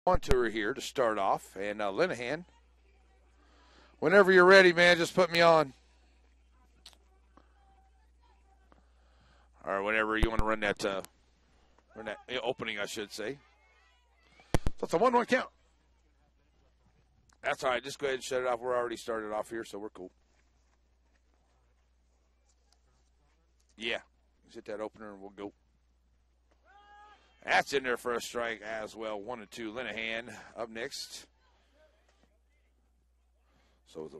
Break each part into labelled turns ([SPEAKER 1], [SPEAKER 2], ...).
[SPEAKER 1] On to her here to start off. And Linehan, whenever you're ready, man, just put me on. Or whenever you want to run that opening, I should say. So it's a 1-1 count. That's all right. Just go ahead and shut it off. We're already started off here, so we're cool. Yeah. Just hit that opener and we'll go. That's in there for a strike as well. 1-2. Linehan up next. So the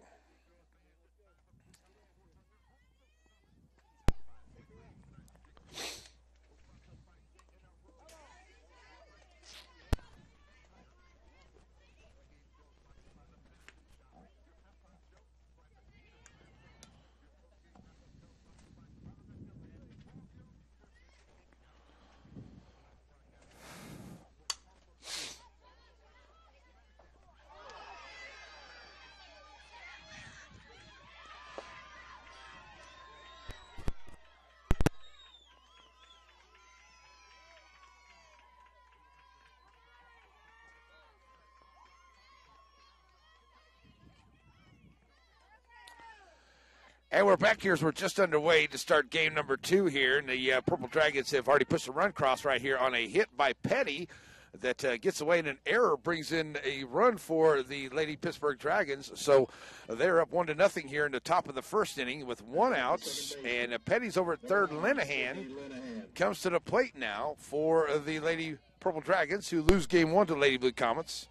[SPEAKER 1] And we're back here as we're just underway to start game number 2 here. And the Purple Dragons have already pushed a run cross right here on a hit by Petty that gets away, and an error brings in a run for the Lady Pittsburgh Dragons. So they're up 1-0 here in the top of the first inning with 1 out. And Petty's over at third. Linehan comes to the plate now for the Lady Purple Dragons, who lose game 1 to Lady Blue Comets.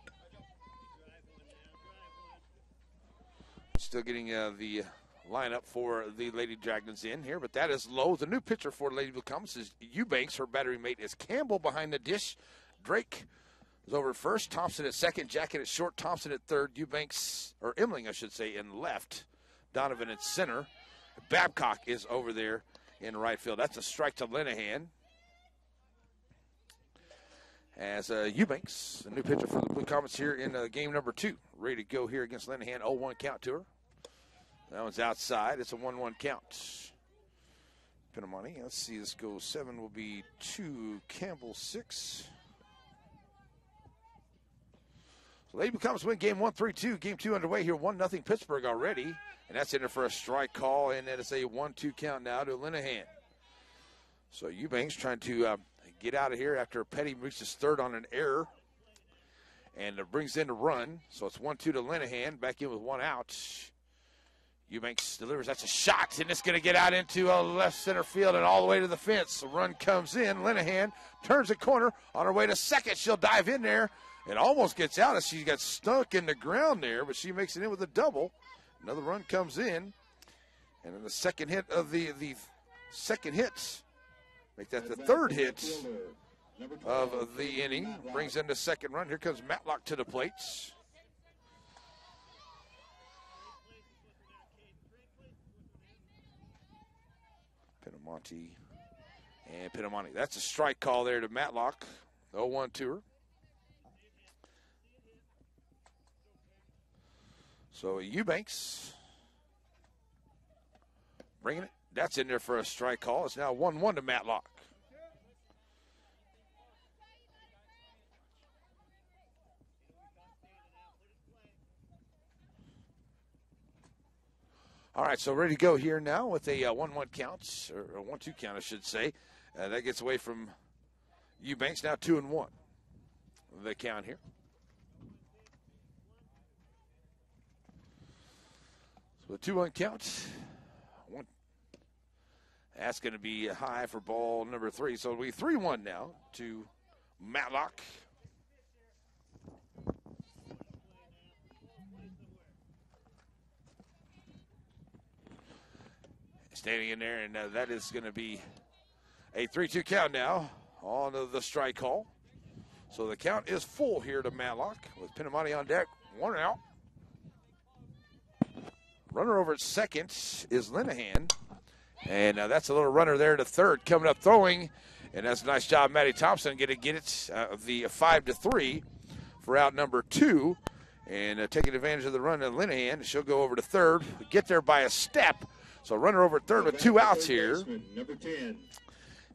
[SPEAKER 1] Still getting the lineup for the Lady Dragons in here, but that is low. The new pitcher for Lady Blue Comets is Eubanks. Her battery mate is Campbell behind the dish. Drake is over at first. Thompson at second. Jacket at short. Thompson at third. Eubanks, or Emling, I should say, in left. Donovan at center. Babcock is over there in right field. That's a strike to Linehan. As Eubanks, the new pitcher for the Blue Comets here in game number 2. Ready to go here against Linehan. 0-1 count to her. That one's outside. It's a 1-1 count. Pinamani. Let's see. This goes 7 will be 2. Campbell 6. So Lady Blue Comets win game 1, 3-2. Game 2 underway here. 1-0 Pittsburgh already. And that's in there for a strike call. And that is a 1-2 count now to Linehan. So Eubanks trying to get out of here after Petty reaches third on an error. And brings in a run. So it's 1-2 to Linehan. Back in with 1 out. Eubanks delivers. That's a shot, and it's going to get out into left center field and all the way to the fence. The run comes in. Linehan turns the corner. On her way to second, she'll dive in there. It almost gets out as she got stuck in the ground there, but she makes it in with a double. Another run comes in. And then the second hit of the second hit, make that the third hit of the inning, brings in the second run. Here comes Matlock to the plate. Pinamonti and Pinamani. That's a strike call there to Matlock. 0-1 to her. So Eubanks bringing it. That's in there for a strike call. It's now 1-1 to Matlock. All right, so ready to go here now with a 1-1 count, or a 1-2 count, I should say. That gets away from Eubanks, now 2-1. The count here. So a 2-1 count. That's going to be high for ball number 3. So it'll be 3-1 now to Matlock. Standing in there, and that is going to be a 3-2 count now on the strike call. So the count is full here to Matlock with Pinamani on deck. 1 out. Runner over at second is Linehan. And that's a little runner there to third coming up throwing. And that's a nice job, Maddie Thompson, going to get it the 5-3 for out number 2. And taking advantage of the run of Linehan, she'll go over to third, get there by a step. So runner over at third with 2 outs here.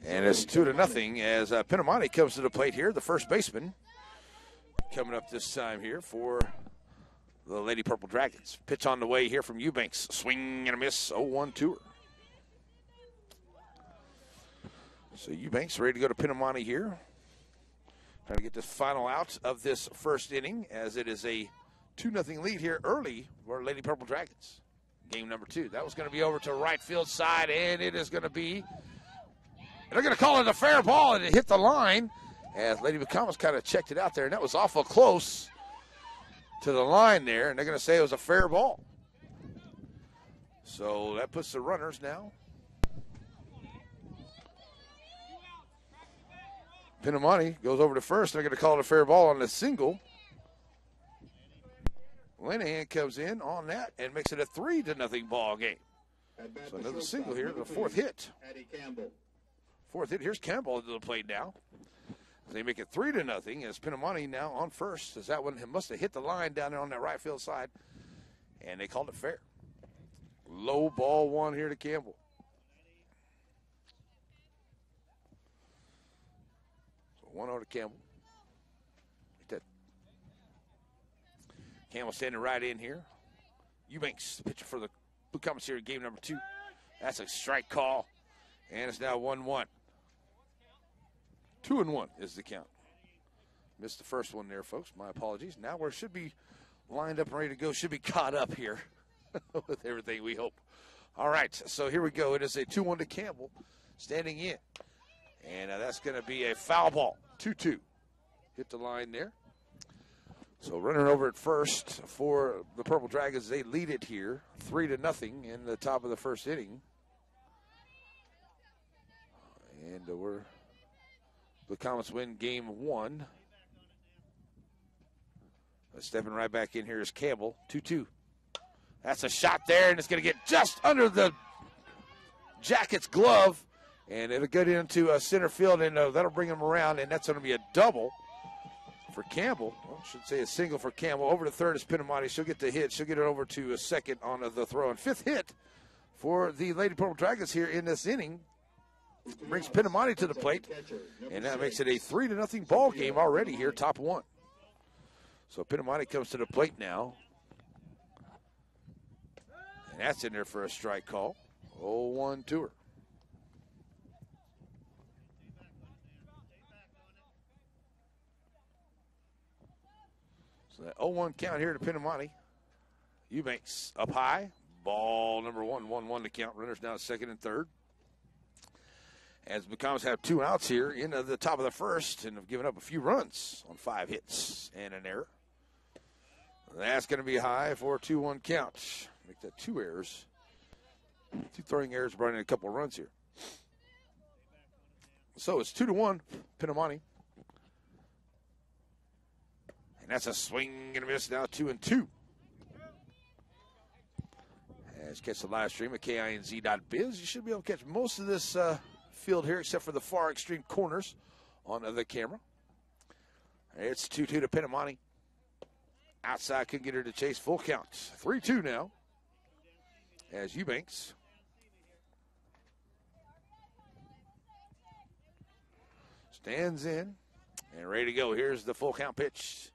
[SPEAKER 1] And it's 2-0 as Pinamani comes to the plate here, the first baseman. coming up this time here for the Lady Purple Dragons. Pitch on the way here from Eubanks. Swing and a miss, 0-1 to her. So Eubanks ready to go to Pinamani here. Trying to get this final out of this first inning as it is a 2-0 lead here early for Lady Purple Dragons. Game number 2. That was going to be over to right field side, and it is going to be, they're going to call it a fair ball, and it hit the line as Lady McComas kind of checked it out there, and that was awful close to the line there, and they're going to say it was a fair ball. So that puts the runners now. Pinamani goes over to first. They're going to call it a fair ball on the single. Linehan comes in on that and makes it a 3-0 ball game. So another single here, the fourth hit. Fourth hit. Here's Campbell to the plate now. They make it 3-0 as Pinamani now on first. As that one must have hit the line down there on that right field side, and they called it fair. Low ball one here to Campbell. So 1-0 to Campbell. Campbell standing right in here. Eubanks, the pitcher for the Blue Comets here in game number 2. That's a strike call, and it's now 1-1. 2-1 is the count. Missed the first one there, folks. My apologies. Now we should be lined up and ready to go. Should be caught up here with everything, we hope. All right, so here we go. It is a 2-1 to Campbell standing in. And that's going to be a foul ball, 2-2. Hit the line there. So running over at first for the Purple Dragons, they lead it here, 3-0 in the top of the first inning. And the Comets win game 1. Stepping right back in here is Campbell, 2-2. That's a shot there, and it's going to get just under the Jackets' glove, and it'll get into center field, and that'll bring him around, and that's going to be a double for Campbell. Well, I should say a single for Campbell. Over to third is Pinamani. She'll get the hit. She'll get it over to a second on the throw. And fifth hit for the Lady Purple Dragons here in this inning. Brings Pinamani to the plate, and that makes it a 3-0 ball game already here, top 1. So Pinamani comes to the plate now. And that's in there for a strike call. 0-1 to her. So that 0-1 count here to Pinamani. Eubanks up high. Ball number 1, 1-1 to count. Runners now at second and third. As the Comets have 2 outs here in the top of the first and have given up a few runs on 5 hits and an error. That's going to be high for a 2-1 count. Make that 2 errors. 2 throwing errors brought in a couple of runs here. So it's 2-1, Pinamani. And that's a swing and a miss now, 2-2. As you catch the live stream at KINZ.biz, you should be able to catch most of this field here except for the far extreme corners on the camera. It's 2-2 to Pinamani. Outside, couldn't get her to chase, full count. 3-2 now as Eubanks stands in and ready to go. Here's the full count pitch.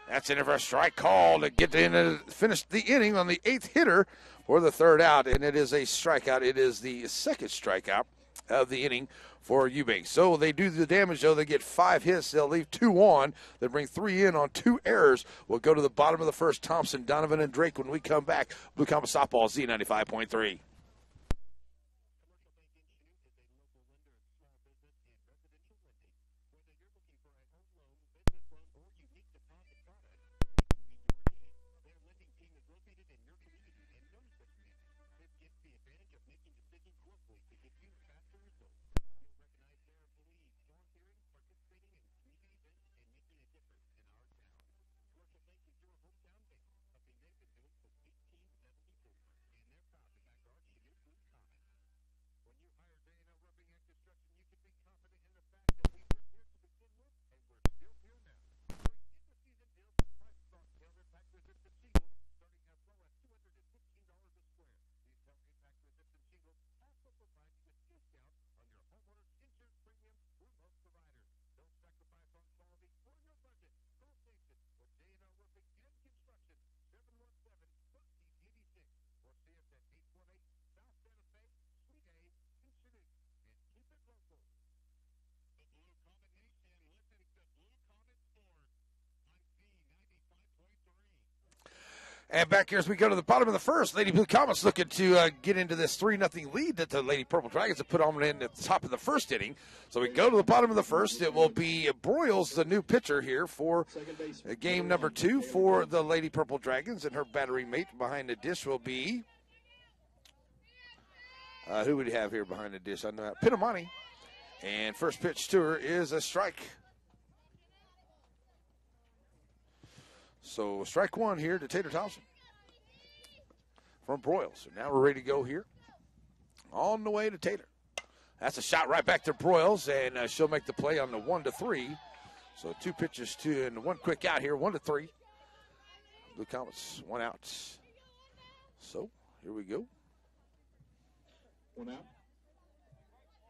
[SPEAKER 1] That's in for a strike call to get in and finish the inning on the 8th hitter for the 3rd out, and it is a strikeout. It is the 2nd strikeout of the inning for Eubanks. So they do the damage, though. They get 5 hits. They'll leave 2 on. They bring 3 in on 2 errors. We'll go to the bottom of the first. Thompson, Donovan, and Drake when we come back. Blue Comets softball, Z95.3. And back here as we go to the bottom of the first, Lady Blue Comets looking to get into this 3-0 lead that the Lady Purple Dragons have put on in at the top of the first inning. So we go to the bottom of the first. It will be Broyles, the new pitcher here for game number 2 for the Lady Purple Dragons. And her battery mate behind the dish will be, who would we have here behind the dish? I know Pinamani. And first pitch to her is a strike. So strike one here to Taylor Thompson from Broyles. So now we're ready to go here. On the way to Taylor. That's a shot right back to Broyles, and she'll make the play on the 1-3. So 2 pitches to and 1 quick out here, 1-3. Blue Comets, 1 out. So here we go.
[SPEAKER 2] 1 out.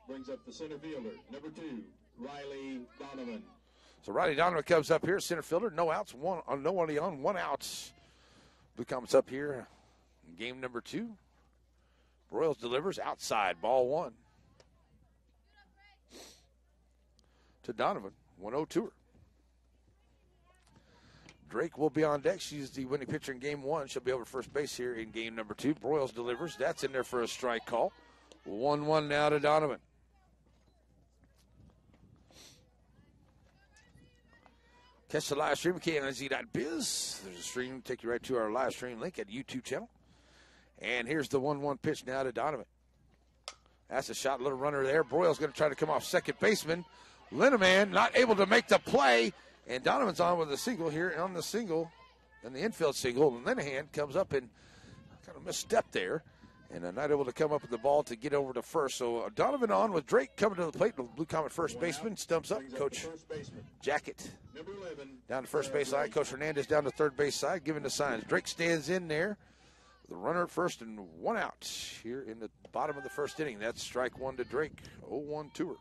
[SPEAKER 2] Brings up the center fielder, number 2, Riley Donovan.
[SPEAKER 1] So Riley Donovan comes up here, center fielder, no outs, nobody on, 1 out. Blue Comets up here, game number 2. Broyles delivers outside, ball 1. To Donovan, 1-0 to her. Drake will be on deck. She's the winning pitcher in game 1. She'll be over to first base here in game number 2. Broyles delivers. That's in there for a strike call. 1-1 now to Donovan. Catch the live stream at KNIZ.biz. There's a stream, take you right to our live stream link at the YouTube channel. And here's the 1-1 pitch now to Donovan. That's a shot, little runner there. Broyles going to try to come off second baseman. Lineman not able to make the play. And Donovan's on with a single here on the single, and the infield single. And Linehan comes up and kind of misstepped there. And not able to come up with the ball to get over to first. So Donovan on with Drake coming to the plate. Blue Comet first baseman stumps up. Coach Jacket down to first base side. Coach Hernandez down to third base side, giving the signs. Drake stands in there. The runner at first and 1 out here in the bottom of the first inning. That's strike 1 to Drake. 0-1 to her.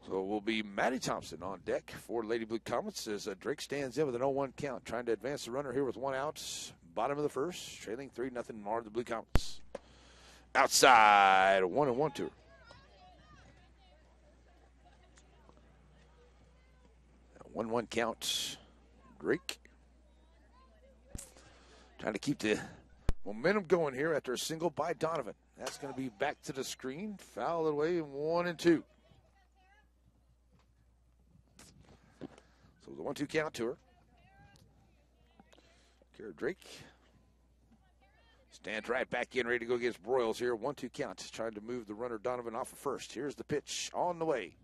[SPEAKER 1] So it will be Maddie Thompson on deck for Lady Blue Comets as Drake stands in with an 0-1 count, trying to advance the runner here with 1 out. Bottom of the first, trailing 3-0 more the Blue Comets. Outside, 1-1 to her. 1-1 count, Drake. Trying to keep the momentum going here after a single by Donovan. That's going to be back to the screen, foul away, 1-2. So the 1-2 count to her. Kara Drake stands right back in, ready to go against Broyles here. 1-2 count, trying to move the runner Donovan off of first. Here's the pitch on the way.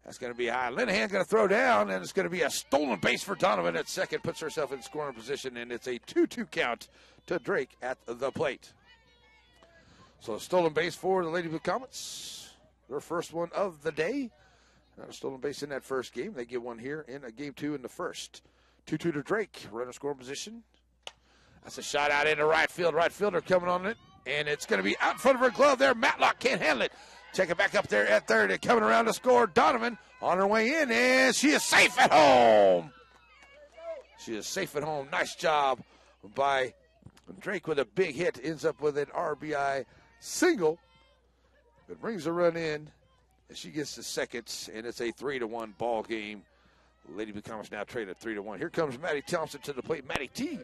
[SPEAKER 1] That's going to be high. Linehan's going to throw down, and it's going to be a stolen base for Donovan at second. Puts herself in scoring position, and it's a 2-2 count to Drake at the plate. So a stolen base for the Lady Blue Comets. Their first one of the day. Not a stolen base in that first game. They get one here in game 2 in the first. 2-2 to Drake. Runner scoring position. That's a shot out into right field. Right fielder coming on it. And it's going to be out in front of her glove there. Matlock can't handle it. Check it back up there at third. And coming around to score. Donovan on her way in. And she is safe at home. She is safe at home. Nice job by Drake with a big hit. Ends up with an RBI single. It brings a run in. She gets the seconds, and it's a 3-1 ball game. Lady Blue Comets now trade at 3-1. Here comes Maddie Thompson to the plate. Maddie T.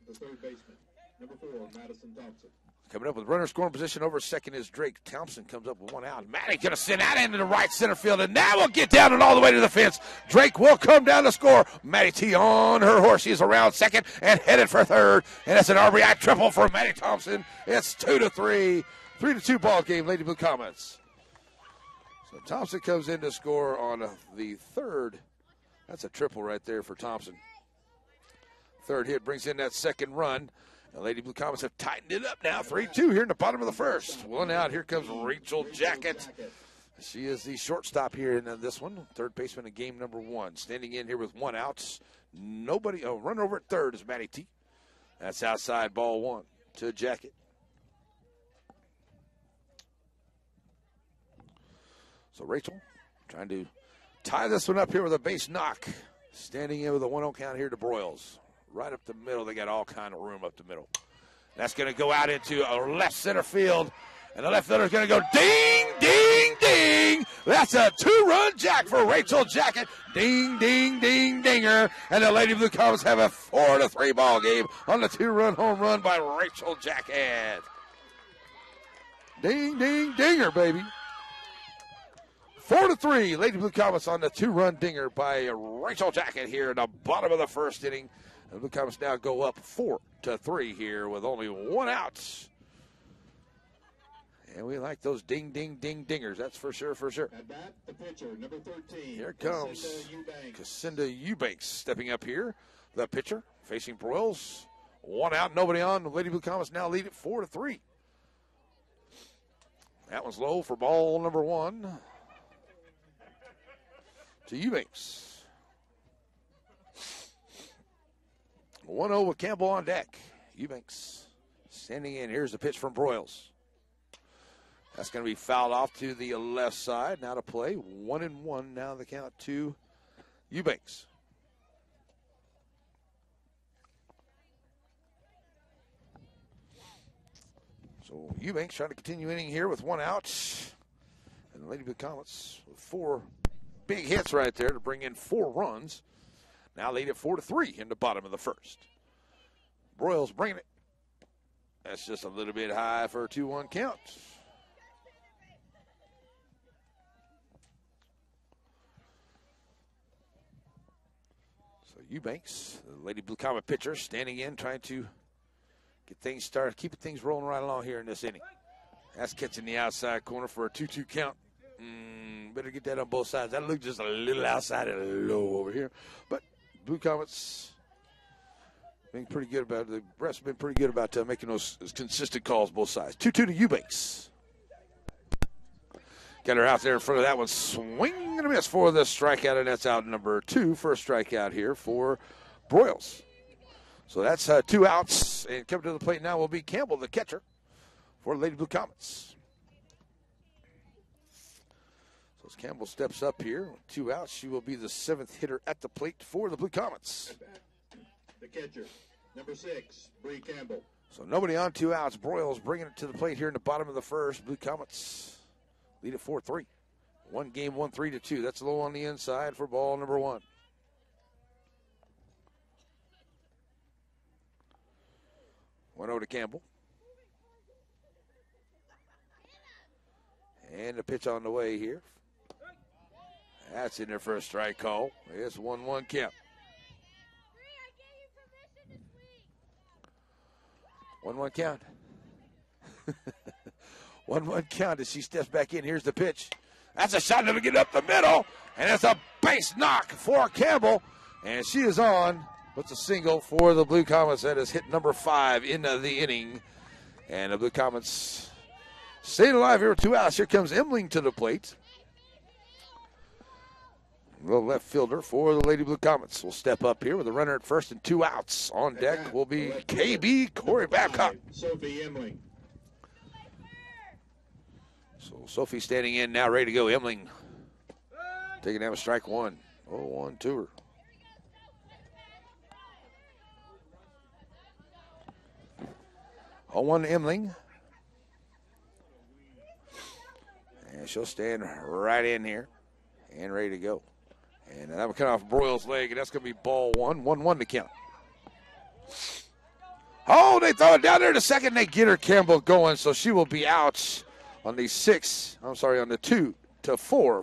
[SPEAKER 2] The third baseman, number 4, Madison Thompson.
[SPEAKER 1] Coming up with runner scoring position over second is Drake. Thompson comes up with 1 out. Maddie going to send that into the right center field, and now we'll get down and all the way to the fence. Drake will come down to score. Maddie T on her horse. She's around second and headed for third, and that's an RBI triple for Maddie Thompson. It's 2-3. 3-2 ball game, Lady Blue Comets. So Thompson comes in to score on the third. That's a triple right there for Thompson. Third hit brings in that second run. The Lady Blue Comets have tightened it up now. 3-2 here in the bottom of the first. 1 out. Here comes Rachel Jacket. She is the shortstop here in this one. Third baseman in game number 1. Standing in here with 1 out. Nobody. Oh, run over at third is Maddie T. That's outside, ball 1 to Jacket. So Rachel trying to tie this one up here with a base knock. Standing in with a 1-0 count here to Broyles. Right up the middle. They got all kind of room up the middle. That's going to go out into a left center field. And the left fielder is going to go ding, ding, ding. ding. That's a 2-run jack for Rachel Jacket. Ding, ding, ding, dinger. And the Lady Blue Comets have a 4-3 ball game on the 2-run home run by Rachel Jacket. Ding, ding, dinger, baby. 4-3, Lady Blue Comets on the 2-run dinger by Rachel Jacket here in the bottom of the first inning. The Blue Comets now go up 4-3 here with only 1 out. And we like those ding, ding, ding, dingers. That's for sure, for sure.
[SPEAKER 2] At bat, the pitcher, number 13.
[SPEAKER 1] Here comes Cassandra Eubanks stepping up here. The pitcher facing Broyles. 1 out, nobody on. The Lady Blue Comets now lead it 4-3. That one's low for ball number 1 to Eubanks. 1-0 with Campbell on deck. Eubanks standing in. Here's the pitch from Broyles. That's going to be fouled off to the left side. Now to play. 1-1. Now the count to Eubanks. So Eubanks trying to continue inning here with 1 out. And the Lady Blue Comets with 4 big hits right there to bring in 4 runs. Now lead it 4-3 in the bottom of the first. Broyles bringing it. That's just a little bit high for a 2-1 count. So Eubanks, the Lady Blue Comet pitcher, standing in, trying to get things started, keep things rolling right along here in this inning. That's catching the outside corner for a 2-2 count. Better get that on both sides. That looked just a little outside and low over here. But Blue Comets being pretty good about it. The refs have been pretty good about making those consistent calls both sides. 2-2 to Eubanks. Got her out there in front of that one. Swing and a miss for the strikeout, and that's out number 2. First strikeout here for Broyles. So that's 2 outs. And coming to the plate now will be Campbell, the catcher, for the Lady Blue Comets. So as Campbell steps up here with 2 outs, she will be the 7th hitter at the plate for the Blue Comets.
[SPEAKER 2] The catcher, number 6, Bree Campbell.
[SPEAKER 1] So nobody on, 2 outs. Broyles bringing it to the plate here in the bottom of the first. Blue Comets lead at 4-3. 1 game, 3-2. That's low on the inside for ball number 1. One over to Campbell. And the pitch on the way here. That's in there for a strike call. It's 1-1 count. 1-1 count. 1-1 count as she steps back in. Here's the pitch. That's a shot to get up the middle. And it's a base knock for Campbell. And she is on. Puts a single for the Blue Comets. That is hit number 5 in the inning. And the Blue Comets staying alive here with 2 outs. Here comes Emling to the plate. The left fielder for the Lady Blue Comets will step up here with a runner at first and 2 outs. On deck will be KB Corey Babcock.
[SPEAKER 2] Sophie Emling.
[SPEAKER 1] So Sophie standing in now, ready to go. Emling taking down a strike 1. 0-1 to her. On Emling. And she'll stand right in here and ready to go. And that will cut off Broyles' leg, and that's going to be ball 1. 1-1 to count. Oh, they throw it down there to second. They get her Campbell going, so she will be out on the 2-4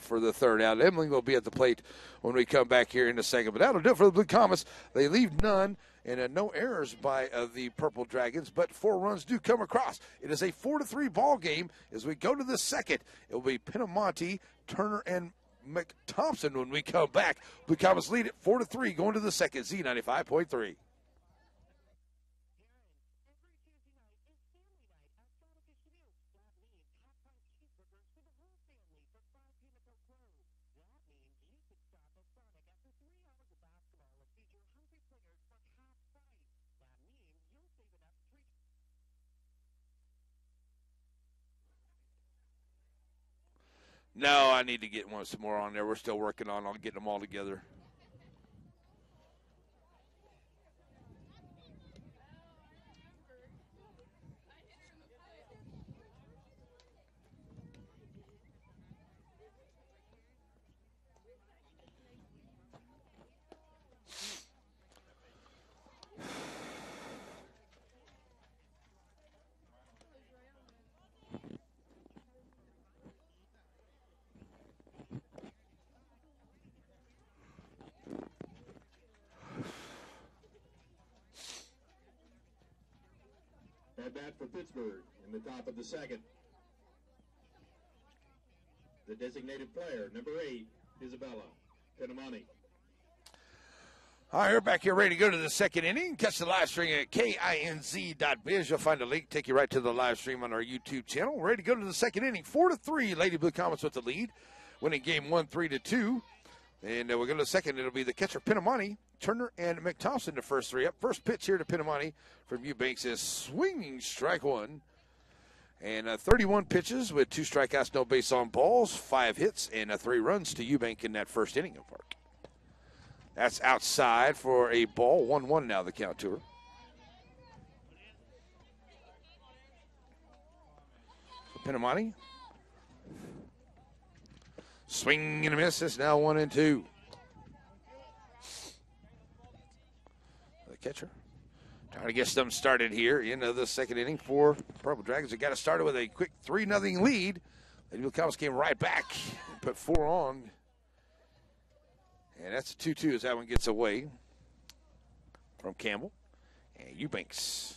[SPEAKER 1] for the 3rd out. Emily will be at the plate when we come back here in a second. But that'll do it for the Blue Comets. They leave none. And no errors by the Purple Dragons, but 4 runs do come across. It is a 4-3 ball game as we go to the second. It will be Pinamonte, Turner, and McThompson when we come back. Blue Comets lead it 4-3 going to the second. Z95.3. No, I need to get some more on there. We're still working on getting them all together.
[SPEAKER 2] bat for Pittsburg in the top of the second. The designated player, number 8, Isabella Pinamani.
[SPEAKER 1] All right, we're back here ready to go to the second inning. Catch the live stream at KINZ.biz. You'll find a link, take you right to the live stream on our YouTube channel. We're ready to go to the second inning. 4-3, Lady Blue Comets with the lead, winning game 1, 3-2. And we'll go to the second. It'll be the catcher, Pinamani, Turner, and McThompson, the first three up. First pitch here to Pinamani from Eubanks is swinging strike one. And 31 pitches with 2 strikeouts, no base on balls, 5 hits, and 3 runs to Eubank in that first inning of work. That's outside for a ball. 1-1 now the count to her. So Pinamani. Swing and a miss. It's now 1-2. The catcher trying to get them started here into the second inning for Purple Dragons. They got to start with a quick 3-0 lead. Lady Blue Comets came right back and put 4 on. And that's a 2-2 as that one gets away from Campbell. And Eubanks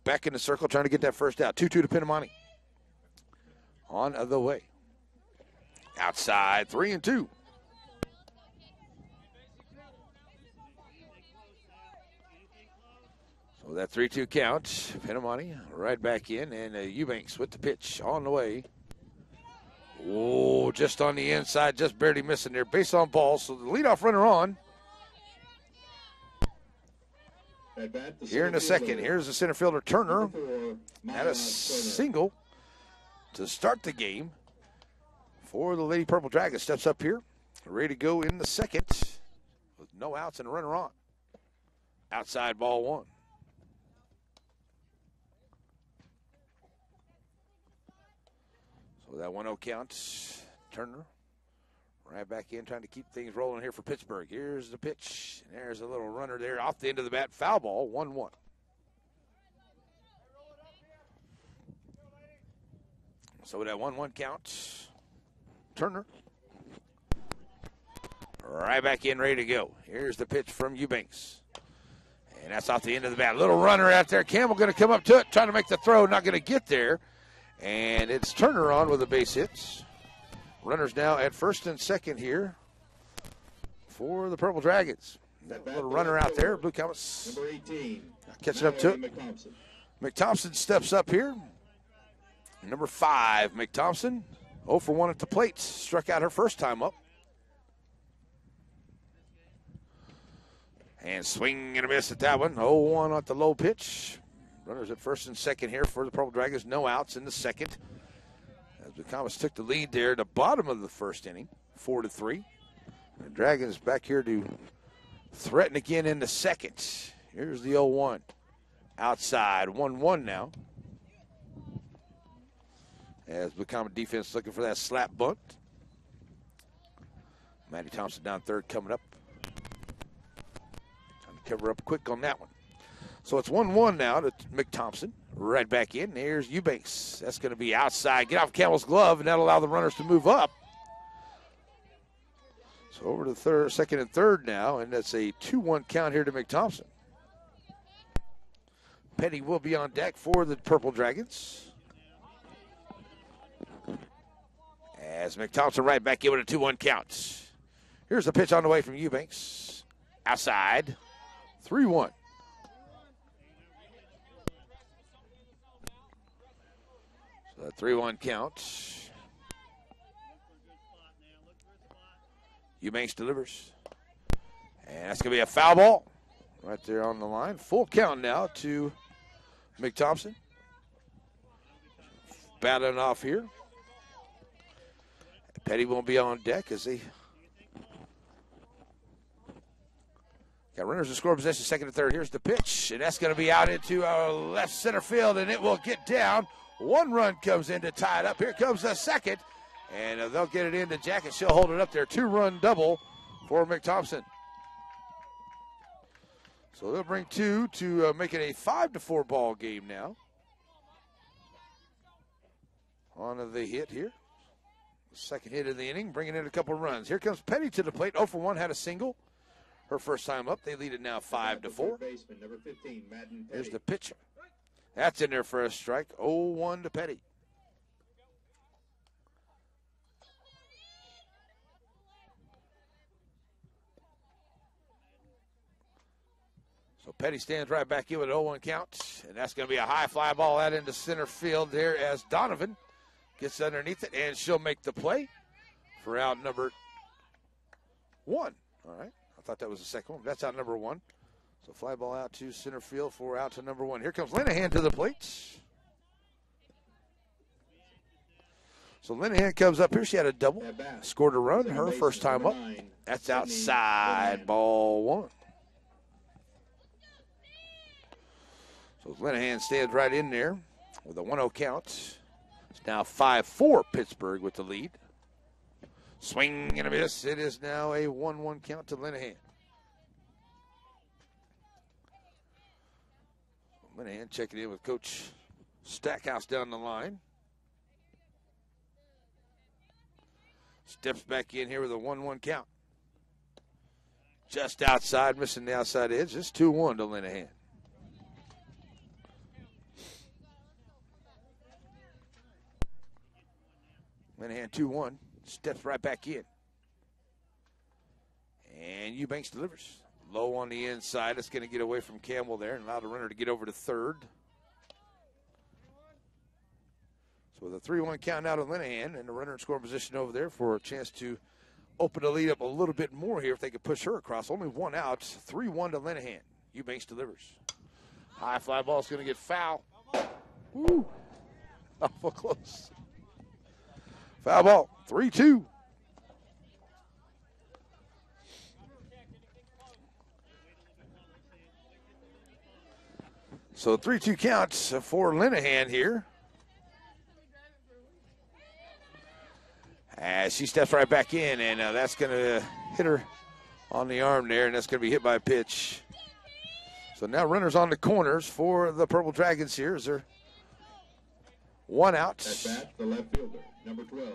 [SPEAKER 1] back in the circle trying to get that first out. 2-2 to Pinamani. On the way. Outside, 3-2. So that 3-2 count. Pinamani right back in, and Eubanks with the pitch on the way. Oh, just on the inside, just barely missing there. Base on ball, so the leadoff runner on. Here in the second, here's the center fielder, Turner. Had a single to start the game for the Lady Purple Dragons. Steps up here, ready to go in the second with no outs and a runner on. Outside ball 1. So that 1-0 count. Turner right back in, trying to keep things rolling here for Pittsburgh. Here's the pitch. And there's a little runner there off the end of the bat. Foul ball, 1-1. So with that 1-1 count, Turner right back in, ready to go. Here's the pitch from Eubanks. And that's off the end of the bat. Little runner out there. Campbell going to come up to it, trying to make the throw, not going to get there. And it's Turner on with the base hits. Runners now at first and second here for the Purple Dragons. That little runner out there, Blue Comets
[SPEAKER 2] Number 18,
[SPEAKER 1] catching up to it. McThompson steps up here. Number 5, McThompson, 0 for 1 at the plate. Struck out her first time up. And swing and a miss at that one. 0-1 at the low pitch. Runners at first and second here for the Purple Dragons. No outs in the second. As the Comets took the lead there at the bottom of the first inning, 4-3. The Dragons back here to threaten again in the second. Here's the 0-1. Outside, 1-1 now. As the Comet defense looking for that slap bunt. Maddie Thompson down third coming up. Trying to cover up quick on that one. So it's 1-1 now to McThompson. Right back in. There's Eubanks. That's going to be outside. Get off Campbell's glove, and that'll allow the runners to move up. So over to third, second and third now, and that's a 2-1 count here to McThompson. Petty will be on deck for the Purple Dragons. As McThompson right back in with a 2-1 count. Here's the pitch on the way from Eubanks. Outside. 3-1. So a 3-1 count. Eubanks delivers. And that's going to be a foul ball right there on the line. Full count now to McThompson. Battling off here. Petty won't be on deck as they got runners in score possession, second and third. Here's the pitch, and that's going to be out into left center field, and it will get down. 1 run comes in to tie it up. Here comes the second, and they'll get it into Jacket. She'll hold it up there. 2-run double for McThompson. So they'll bring 2 to make it a 5-4 ball game now. On the hit here. Second hit of the inning, bringing in a couple runs. Here comes Petty to the plate. 0 for 1, had a single. her first time up. They lead it now 5-4.
[SPEAKER 2] Baseman, number 15, Madden
[SPEAKER 1] Here's
[SPEAKER 2] Petty.
[SPEAKER 1] the pitch. That's in there for a strike. 0-1 to Petty. So Petty stands right back in with an 0-1 count. And that's going to be a high fly ball out into center field there as Donovan gets underneath it. And she'll make the play for out number 1. All right. I thought that was the second one. That's out number 1. So fly ball out to center field for out to number 1. Here comes Linehan to the plate. So Linehan comes up here. She had a double. Scored a run. Her first time up. That's outside. Ball 1. So Linehan stands right in there with a 1-0 count. It's now 5-4 Pittsburgh with the lead. Swing and a miss. It is now a 1-1 count to Linehan. Linehan checking in with Coach Stackhouse down the line. Steps back in here with a 1-1 count. Just outside, missing the outside edge. It's 2-1 to Linehan. Linehan 2-1. Steps right back in. And Eubanks delivers. Low on the inside. It's going to get away from Campbell there and allow the runner to get over to third. So with a 3-1 count now to Linehan and the runner in scoring position over there for a chance to open the lead up a little bit more here if they could push her across. Only one out. 3-1 to Linehan. Eubanks delivers. High fly ball is going to get foul. Woo. Awful close. Foul ball. 3-2. So 3-2 counts for Linehan here. As she steps right back in, and that's going to hit her on the arm there, and that's going to be hit by a pitch. So now runners on the corners for the Purple Dragons here. Is there one out?
[SPEAKER 2] At bat, the left fielder, number 12,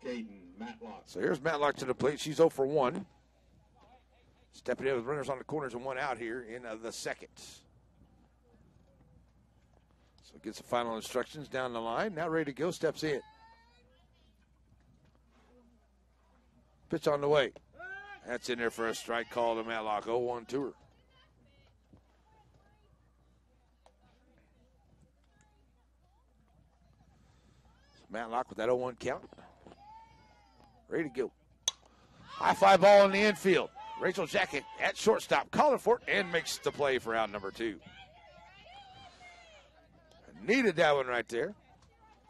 [SPEAKER 2] Caden Matlock.
[SPEAKER 1] So here's Matlock to the plate. She's 0 for 1. Stepping in with runners on the corners and one out here in the second. So gets the final instructions down the line. Now ready to go, steps in. Pitch on the way. That's in there for a strike call to Matlock. 0-1 to her. Matlock with that 0-1 count. Ready to go. High fly ball in the infield. Rachel Jacket at shortstop. Calling for it and makes the play for out number 2. Needed that one right there.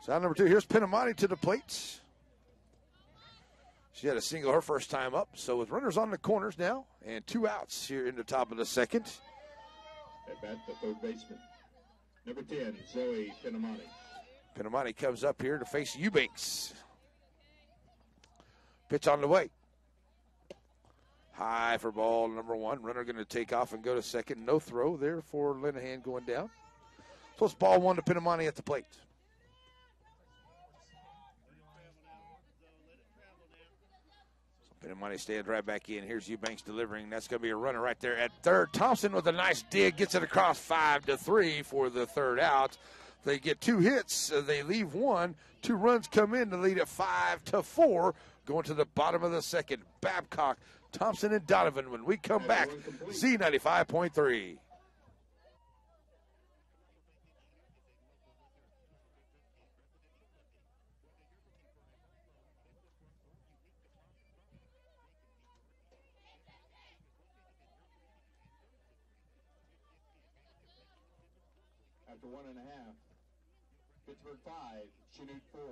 [SPEAKER 1] So out number 2. Here's Pinamani to the plate. She had a single her first time up. So with runners on the corners now and 2 outs here in the top of the second.
[SPEAKER 2] At bat, the third baseman, number 10, Zoe Pinamani.
[SPEAKER 1] Pinamani comes up here to face Eubanks. Pitch on the way. High for ball number 1. Runner going to take off and go to second. No throw there for Linehan going down. So it's ball 1 to Pinamani at the plate. So Pinamani stands right back in. Here's Eubanks delivering. That's going to be a runner right there at third. Thompson with a nice dig. Gets it across 5-3 for the third out. They get 2 hits. They leave 1. 2 runs come in to lead at 5-4. Going to the bottom of the second. Babcock, Thompson, and Donovan. When we come back, Z95.3.
[SPEAKER 2] After 1.5, Pittsburgh 5, Chinook 4.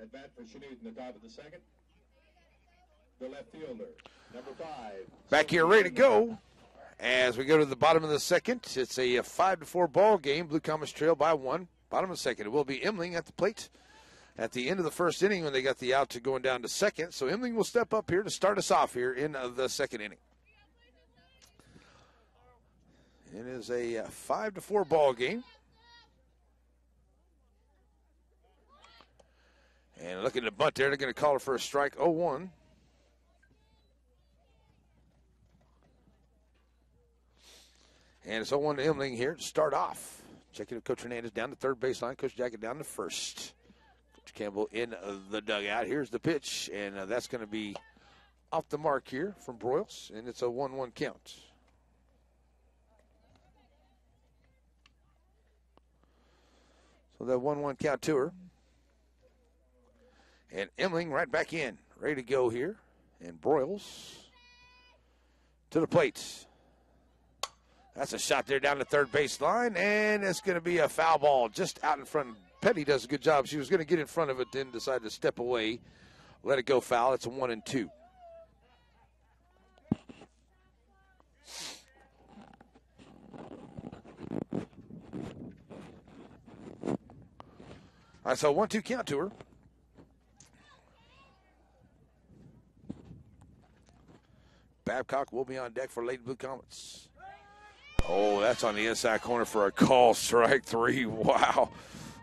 [SPEAKER 2] At bat for Chanute in the top of the second. The left fielder, number 5.
[SPEAKER 1] Back here ready to go as we go to the bottom of the second. It's a 5-4 ball game. Blue Comets trail by 1. Bottom of the second. It will be Emling at the plate at the end of the first inning when they got the out to going down to second. So Emling will step up here to start us off here in the second inning. It is a 5-4 ball game. And looking to bunt there, they're going to call it for a strike, 0-1. And it's 0-1 to Emling here to start off. Checking with Coach Hernandez down to third baseline. Coach Jackett down to first. Coach Campbell in the dugout. Here's the pitch, and that's going to be off the mark here from Broyles, and it's a 1-1 count. So that 1-1 count to her. And Emling right back in, ready to go here. And Broyles to the plate. That's a shot there down the third baseline, and it's going to be a foul ball just out in front. Petty does a good job. She was going to get in front of it, then decided to step away, let it go foul. It's a 1-2. All right, so 1-2 count to her. Babcock will be on deck for Lady Blue Comets. Oh, that's on the inside corner for a call. Strike 3. Wow.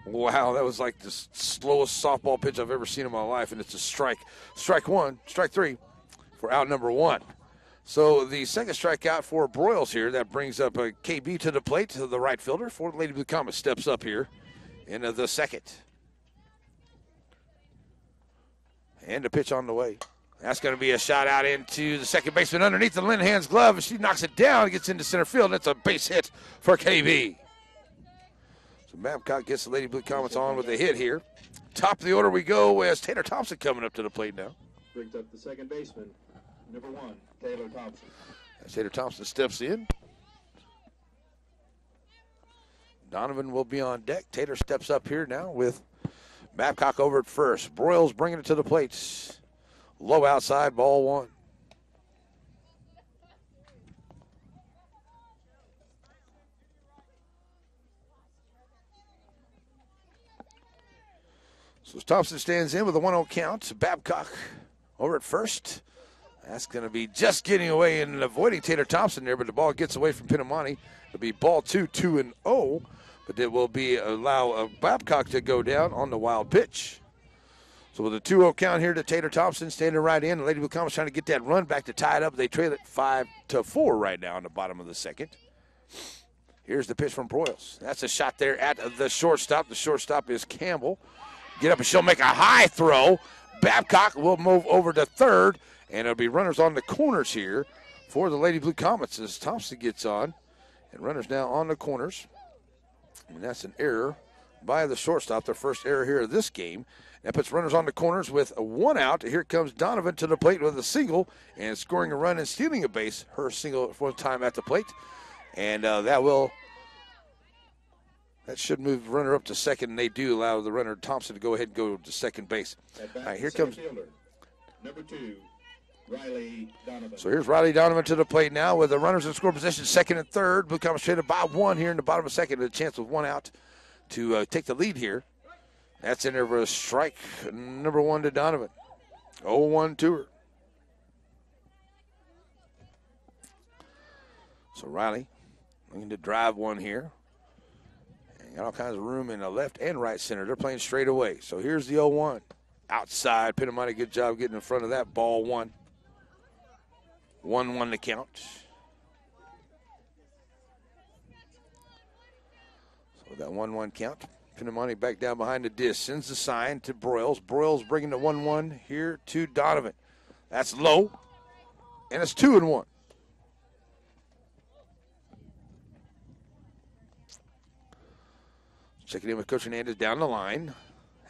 [SPEAKER 1] Wow, that was like the slowest softball pitch I've ever seen in my life, and it's a strike. Strike 1, strike 3 for out number 1. So the second strikeout for Broyles here. That brings up a KB to the plate to the right fielder for Lady Blue Comets. Steps up here in the second. And a pitch on the way. That's going to be a shot out into the second baseman underneath the Linehan's glove. She knocks it down, gets into center field, and it's a base hit for KB. So Babcock gets the Lady Blue Comets on with a hit here. Top of the order we go as Taylor Thompson coming up to the plate now.
[SPEAKER 2] Brings up the second baseman, number 1, Taylor Thompson.
[SPEAKER 1] As Taylor Thompson steps in. Donovan will be on deck. Taylor steps up here now with Babcock over at first. Broyles bringing it to the plate. Low outside, ball 1. So Thompson stands in with a 1-0 count. Babcock over at first. That's going to be just getting away and avoiding Taylor Thompson there, but the ball gets away from Pinamani. It'll be ball 2, 2-0, but it will be allow Babcock to go down on the wild pitch. So with a 2-0 count here to Taylor Thompson, standing right in. The Lady Blue Comets trying to get that run back to tie it up. They trail it 5-4 right now in the bottom of the second. Here's the pitch from Broyles. That's a shot there at the shortstop. The shortstop is Campbell. Get up and she'll make a high throw. Babcock will move over to third, and it'll be runners on the corners here for the Lady Blue Comets as Thompson gets on. And runners now on the corners. And that's an error by the shortstop, their first error here of this game. That puts runners on the corners with a 1 out. Here comes Donovan to the plate with a single and scoring a run and stealing a base. Her single for time at the plate. And that should move the runner up to second, and they do allow the runner Thompson to go ahead and go to second base. All right, here comes
[SPEAKER 2] fielder, number 2, Riley Donovan.
[SPEAKER 1] So here's Riley Donovan to the plate now with the runners in score position, second and third. Blue Comets traded by 1 here in the bottom of the second, a chance with 1 out to take the lead here. That's in there for a strike, number 1 to Donovan. 0-1 to her. So Riley looking to drive one here. And got all kinds of room in the left and right center. They're playing straight away. So here's the 0-1. Outside, Pinamani, good job getting in front of that. Ball 1. 1-1 to count. So that 1-1 count. Pinamani back down behind the disc. Sends the sign to Broyles. Broyles bringing the 1-1 here to Donovan. That's low. And it's 2-1. Checking in with Coach Hernandez down the line.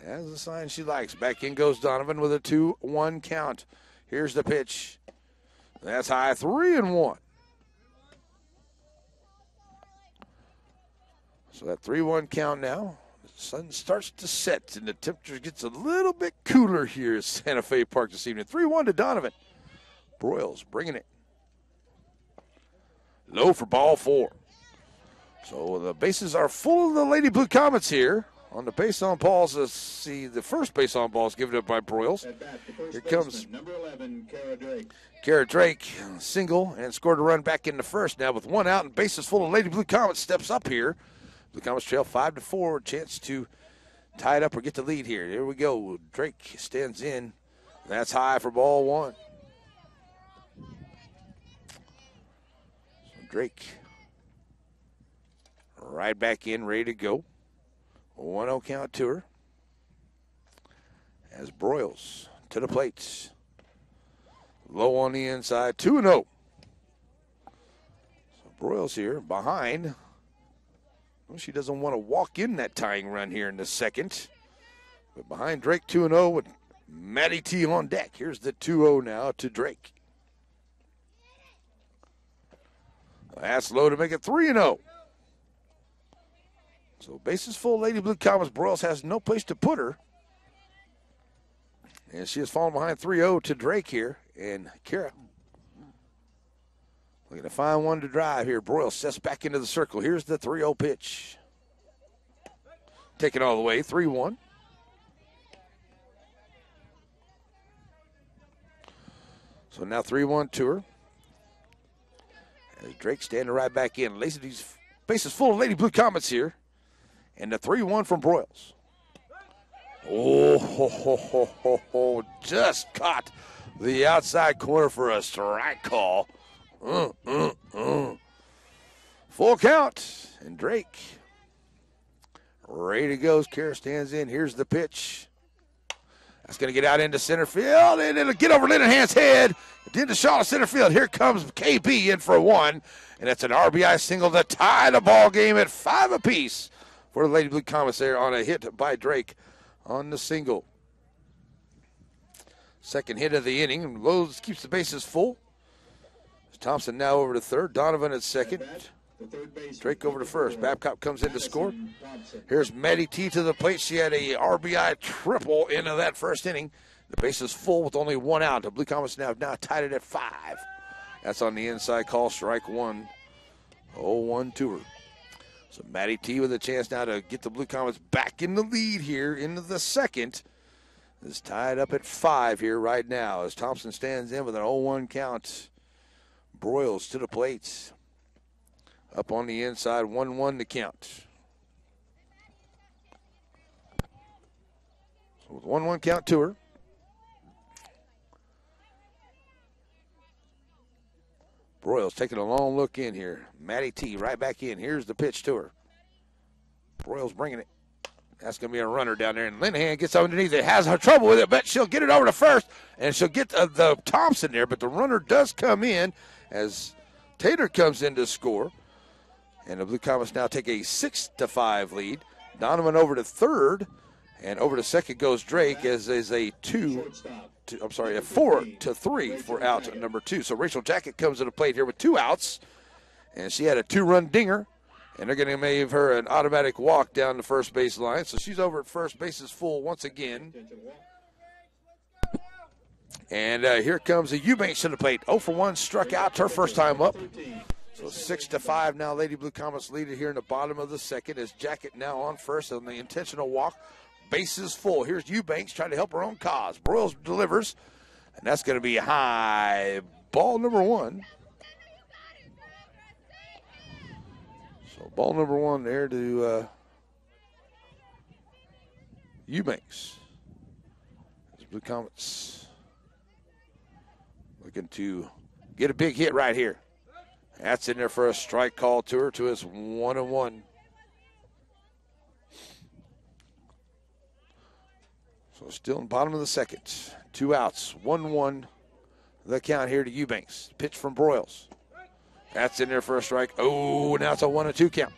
[SPEAKER 1] Has the sign she likes. Back in goes Donovan with a 2-1 count. Here's the pitch. That's high, 3-1. So that 3-1 count now. Sun starts to set, and the temperature gets a little bit cooler here at Santa Fe Park this evening. 3-1 to Donovan. Broyles bringing it. Low for ball 4. So the bases are full of the Lady Blue Comets here. On the base on balls, let's see, the first base on ball is given up by Broyles. Here comes
[SPEAKER 2] number 11, Kara Drake.
[SPEAKER 1] Kara Drake, single, and scored a run back in the first. Now with 1 out and bases full of Lady Blue Comets, steps up here. Blue Comets trail 5-4, chance to tie it up or get the lead here. Here we go. Drake stands in. That's high for ball 1. So Drake right back in, ready to go. 1-0 count to her. As Broyles to the plate. Low on the inside, 2-0. So Broyles here behind. Well, she doesn't want to walk in that tying run here in the second. But behind Drake, 2-0 with Maddie T on deck. Here's the 2-0 now to Drake. That's low to make it 3-0. So bases full, Lady Blue Comets. Broyles has no place to put her. And she has fallen behind 3-0 to Drake here. And Kara looking to find one to drive here. Broyles sets back into the circle. Here's the 3-0 pitch. Taken all the way, 3-1. So now 3-1 to her. As Drake standing right back in. These bases full of Lady Blue Comets here. And the 3-1 from Broyles. Oh, just caught the outside corner for a strike call. Full count. And Drake ready to go. Kara stands in. Here's the pitch. That's going to get out into center field. And it'll get over Linehan's head. Into Shaw to center field. Here comes KB in for 1. And that's an RBI single to tie the ball game at 5 apiece for the Lady Blue Comets there on a hit by Drake on the single. Second hit of the inning. Lowe's keeps the bases full. Thompson now over to third. Donovan at second. Drake over to first. Babcock comes in to score. Here's Maddie T to the plate. She had a RBI triple into that first inning. The base is full with only 1 out. The Blue Comets now tied it at 5. That's on the inside call. Strike 1. 0-1 to her. So Maddie T with a chance now to get the Blue Comets back in the lead here into the second. Is tied up at 5 here right now as Thompson stands in with an 0-1 count. Broyles to the plate. Up on the inside, 1-1 to count. So with 1-1 count to her. Broyles taking a long look in here. Maddie T right back in. Here's the pitch to her. Broyles bringing it. That's going to be a runner down there. And Linehan gets underneath it. Has her trouble with it, but she'll get it over to first. And she'll get the Thompson there. But the runner does come in as Tater comes in to score. And the Blue Comets now take a 6-5 lead. Donovan over to third. And over to second goes Drake as is a 4-3 for out number 2. So Rachel Jacket comes to the plate here with 2 outs. And she had a 2-run dinger. And they're going to give her an automatic walk down the first base line. So she's over at first. Base is full once again. And here comes a Eubanks to the plate. 0-for-1, struck out her first time up. So 6-5 now. Lady Blue Comets lead it here in the bottom of the second as Jacket now on first on the intentional walk. Base is full. Here's Eubanks trying to help her own cause. Broyles delivers. And that's going to be high. Ball number 1. So ball number 1 there to Eubanks. Blue Comets looking to get a big hit right here. That's in there for a strike call to her to his 1-1. So still in the bottom of the second. 2 outs, 1-1. The count here to Eubanks. Pitch from Broyles. That's in there for a strike. Oh, now it's a 1-2 count.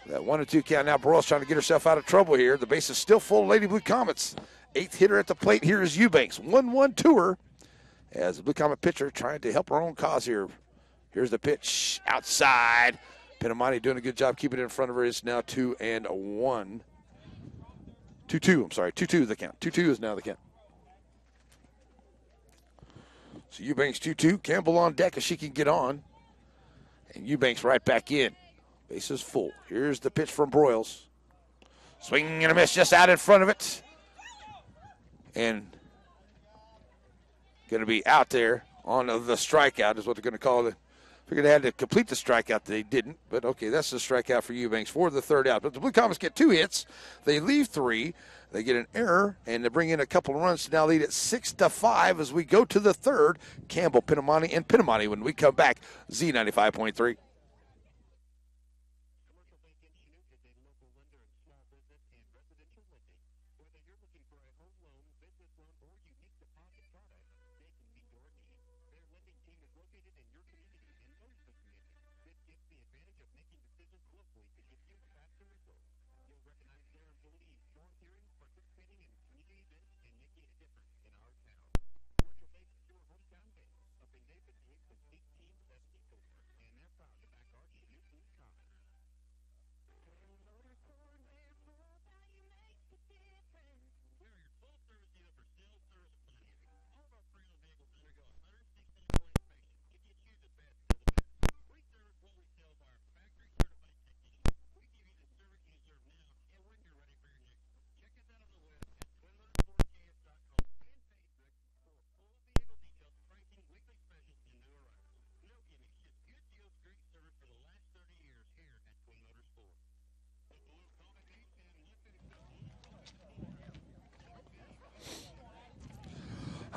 [SPEAKER 1] That 1-2 count. Now Broyles trying to get herself out of trouble here. The base is still full of Lady Blue Comets. 8th hitter at the plate. Here is Eubanks. 1-1 to her. As the Blue Comet pitcher trying to help her own cause here. Here's the pitch outside. Pinamani doing a good job keeping it in front of her. It's now 2-1. 2-2, I'm sorry. 2-2 the count. 2-2 is now the count. So Eubanks 2-2. Campbell on deck if she can get on. And Eubanks right back in. Base is full. Here's the pitch from Broyles. Swing and a miss just out in front of it. And going to be out there on the strikeout is what they're going to call it. Figured they had to complete the strikeout. They didn't. But, okay, that's the strikeout for Eubanks for the third out. But the Blue Comets get 2 hits. They leave 3. They get an error, and they bring in a couple of runs to now lead at 6-5 as we go to the third. Campbell, Pinamani, and Pinamani when we come back. Z95.3.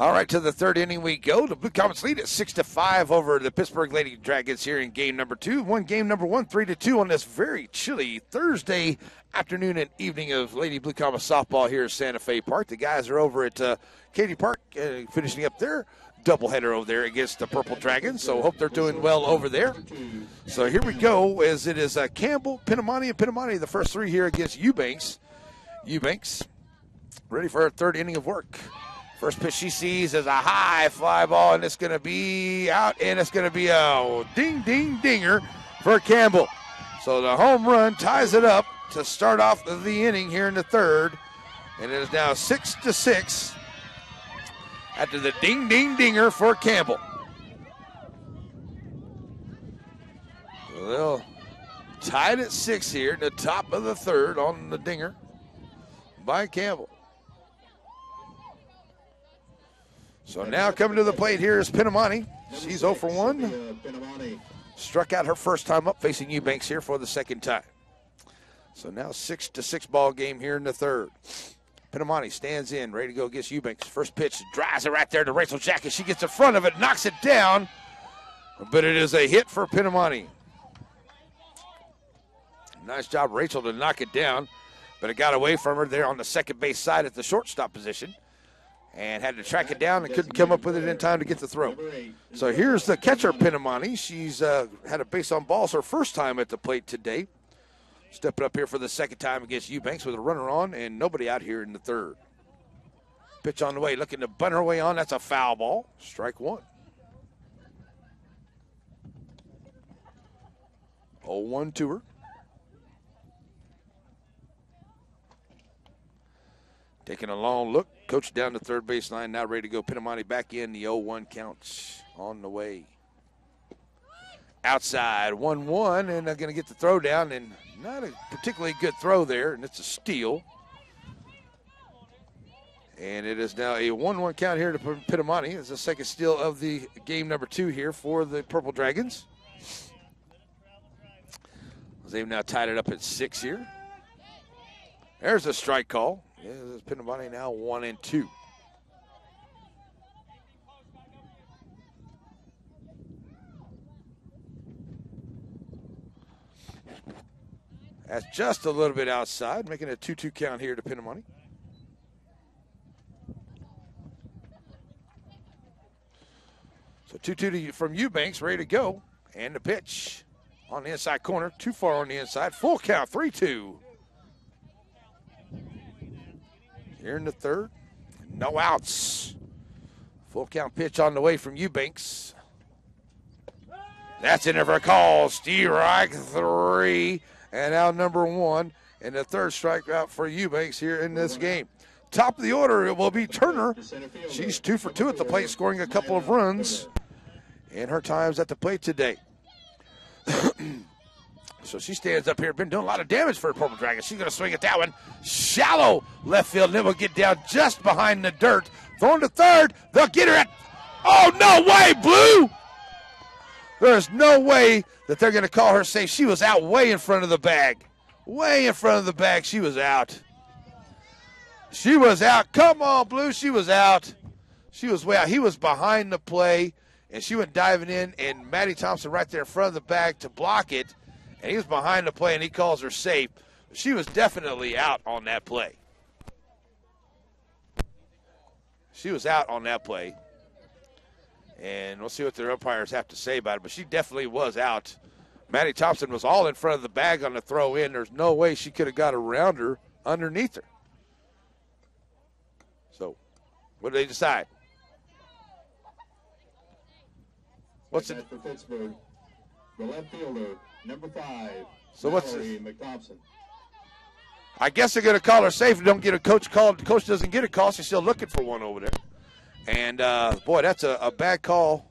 [SPEAKER 1] All right, to the third inning we go. The Blue Comets lead at 6-5 over the Pittsburg Lady Dragons here in game number 2. Won game number 1, 3-2 on this very chilly Thursday afternoon and evening of Lady Blue Comets softball here at Santa Fe Park. The guys are over at Katy Park finishing up their doubleheader over there against the Purple Dragons, so hope they're doing well over there. So here we go as it is Campbell, Pinamani, and Pinamani, the first 3 here against Eubanks. Eubanks ready for her third inning of work. First pitch she sees is a high fly ball, and it's going to be out, and it's going to be a ding-ding-dinger for Campbell. So the home run ties it up to start off the inning here in the third, and it is now 6-6 after the ding-ding-dinger for Campbell. So they'll tie it at 6 here in the top of the third on the dinger by Campbell. So now coming to the plate here is Pinamani. She's 0 for 1. Struck out her first time up facing Eubanks here for the second time. So now 6-6 ball game here in the third. Pinamani stands in, ready to go against Eubanks. First pitch, drives it right there to Rachel Jackett. She gets in front of it, knocks it down, but it is a hit for Pinamani. Nice job, Rachel, to knock it down, but it got away from her there on the second base side at the shortstop position. And had to track it down and couldn't come up with it in time to get the throw. So here's the catcher, Pinamani. She's had a base on balls her first time at the plate today. Stepping up here for the second time against Eubanks with a runner on and nobody out here in the third. Pitch on the way, looking to bunt her way on. That's a foul ball. Strike 1. 0-1 to her. Taking a long look. Coach down the third baseline, now ready to go. Pinamani back in, the 0-1 counts on the way. Outside, 1-1, and they're going to get the throw down, and not a particularly good throw there, and it's a steal. And it is now a 1-1 count here to Pinamani. It's the second steal of the game number 2 here for the Purple Dragons. They've now tied it up at 6 here. There's a strike call. Yeah, this Pinamani now 1-2. That's just a little bit outside, making a 2-2 count here to Pinamani. So 2-2 from Eubanks, ready to go. And the pitch on the inside corner, too far on the inside. Full count, 3-2. Here in the third, no outs. Full count pitch on the way from Eubanks. That's in there for a call. Strike 3. And now number 1. And the third strikeout for Eubanks here in this game. Top of the order, it will be Turner. She's 2 for 2 at the plate, scoring a couple of runs in her times at the plate today. So she stands up here, been doing a lot of damage for the Purple Dragons. She's going to swing at that one. Shallow left field, and it will get down just behind the dirt. Throwing to third. They'll get her at. Oh, no way, Blue! There's no way that they're going to call her safe. She was out way in front of the bag. Way in front of the bag. She was out. She was out. Come on, Blue. She was out. She was way out. He was behind the play, and she went diving in, and Maddie Thompson right there in front of the bag to block it. And he was behind the play, and he calls her safe. She was definitely out on that play. She was out on that play. And we'll see what their umpires have to say about it, but she definitely was out. Maddie Thompson was all in front of the bag on the throw in. There's no way she could have got around her underneath her. So, what do they decide? What's it?
[SPEAKER 2] For Pittsburg, the left fielder, number 5.
[SPEAKER 1] So what's
[SPEAKER 2] Mallory McThompson.
[SPEAKER 1] I guess they're going to call her safe. Don't get a coach call. The coach doesn't get a call. She's still looking for one over there. And, boy, that's a bad call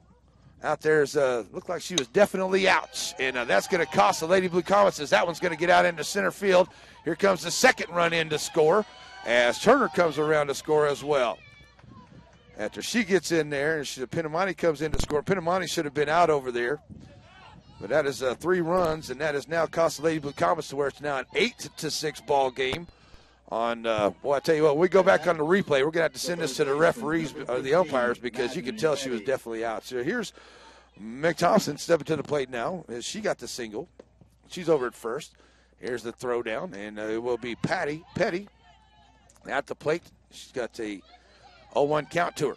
[SPEAKER 1] out there. Looked like she was definitely out. And that's going to cost the Lady Blue Comets as that one's going to get out into center field. Here comes the second run in to score as Turner comes around to score as well. After she gets in there, and Pinamani comes in to score. Pinamani should have been out over there. But that is 3 runs, and that has now cost the Lady Blue Comets to where it's now an 8-6 ball game. I tell you what, we go back on the replay. We're going to have to send this to the referees, or the umpires, because you can tell she was definitely out. So here's McThompson stepping to the plate now. She got the single. She's over at first. Here's the throw down, and it will be Petty at the plate. She's got a 0-1 count to her.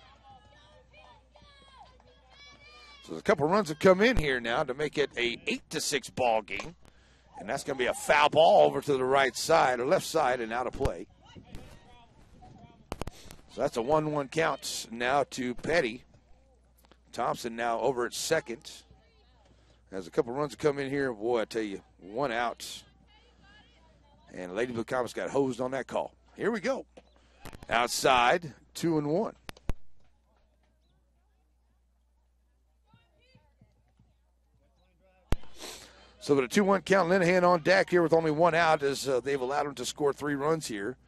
[SPEAKER 1] So a couple runs have come in here now to make it a 8-6 ball game. And that's going to be a foul ball over to the right side or left side and out of play. So that's a 1-1 count now to Petty. Thompson now over at second. As a couple runs have come in here, boy, I tell you, 1 out. And Lady Blue Comets got hosed on that call. Here we go. Outside, 2-1. So with a 2-1 count, Linehan on deck here with only 1 out as they've allowed him to score 3 runs here.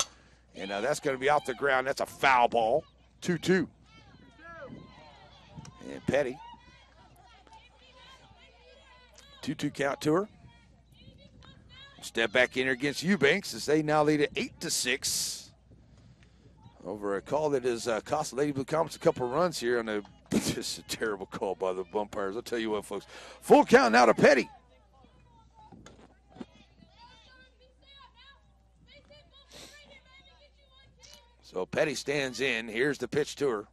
[SPEAKER 1] And that's going to be off the ground. That's a foul ball. 2-2. And Petty. 2-2 count to her. Step back in here against Eubanks as they now lead at 8-6. Over a call that has cost the Lady Blue Comets a couple runs here. And just a terrible call by the umpires. I'll tell you what, folks. Full count now to Petty. So Petty stands in. Here's the pitch to her.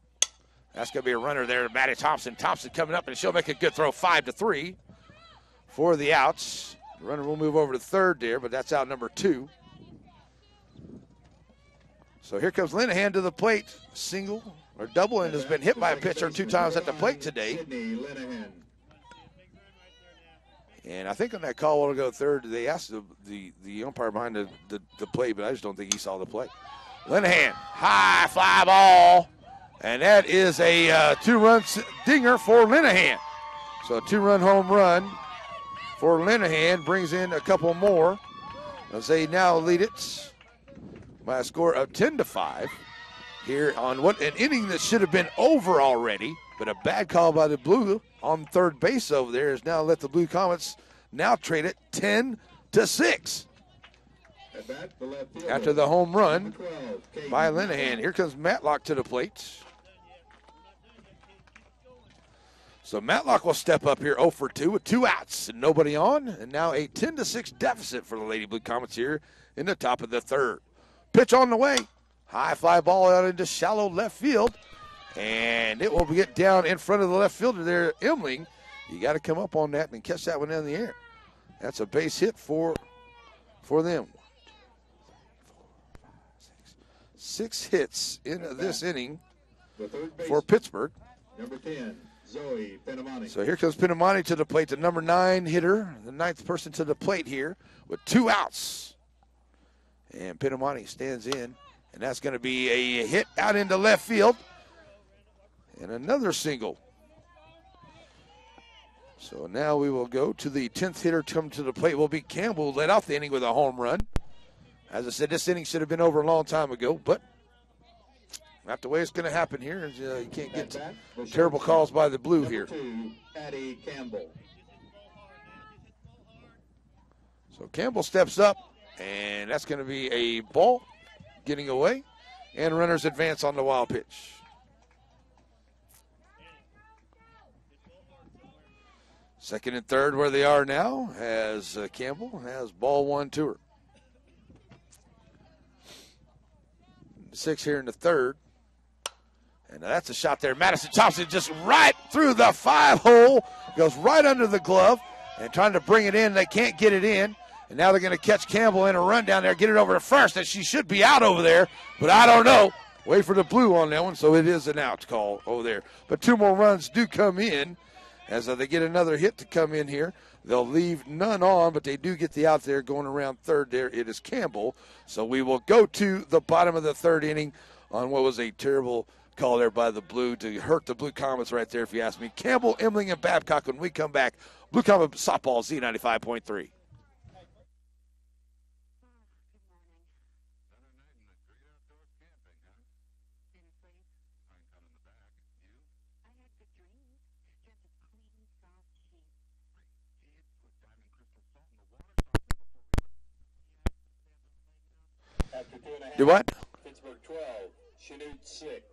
[SPEAKER 1] That's going to be a runner there to Maddie Thompson. Thompson coming up, and she'll make a good throw. 5-3 for the outs. The runner will move over to third there, but that's out number 2. So here comes Linehan to the plate. Single or double, and has been hit by a pitcher 2 times at the plate today. And I think on that call, we'll go third. They asked the umpire behind the play, but I just don't think he saw the play. Linehan, high fly ball, and that is a 2-run dinger for Linehan. So a 2-run home run for Linehan brings in a couple more as they now lead it by a score of 10-5 here on what an inning that should have been over already, but a bad call by the Blue on third base over there has now let the Blue Comets now trade it 10-6. After the home run by Linehan. Here comes Matlock to the plate. So Matlock will step up here 0 for 2 with 2 outs and nobody on. And now a 10-6 deficit for the Lady Blue Comets here in the top of the third. Pitch on the way. High fly ball out into shallow left field. And it will get down in front of the left fielder there, Emling. You got to come up on that and catch that one in the air. That's a base hit for them. 6 hits in this inning for Pittsburg.
[SPEAKER 2] Number 10, Zoe Pinamani.
[SPEAKER 1] So here comes Pinamani to the plate, the number 9 hitter, the 9th person to the plate here with 2 outs. And Pinamani stands in, and that's going to be a hit out into left field. And another single. So now we will go to the 10th hitter come to the plate. Will be Campbell, led off the inning with a home run. As I said, this inning should have been over a long time ago, but not the way it's going to happen here. You can't get terrible calls by the blue here.
[SPEAKER 2] Addie Campbell.
[SPEAKER 1] So Campbell steps up, and that's going to be a ball getting away, and runners advance on the wild pitch. Second and third where they are now as Campbell has ball 1 to her. 6 here in the third. And that's a shot there. Madison Thompson just right through the 5-hole. Goes right under the glove and trying to bring it in. They can't get it in. And now they're going to catch Campbell in a run down there, get it over to first. And she should be out over there, but I don't know. Wait for the blue on that one, so it is an out call over there. But 2 more runs do come in. As they get another hit to come in here, they'll leave none on, but they do get the out there going around third there. It is Campbell. So we will go to the bottom of the third inning on what was a terrible call there by the blue to hurt the Blue Comets right there, if you ask me. Campbell, Emling, and Babcock when we come back. Blue Comet softball, Z95.3. Do what?
[SPEAKER 2] Pittsburg 12, Chanute 6.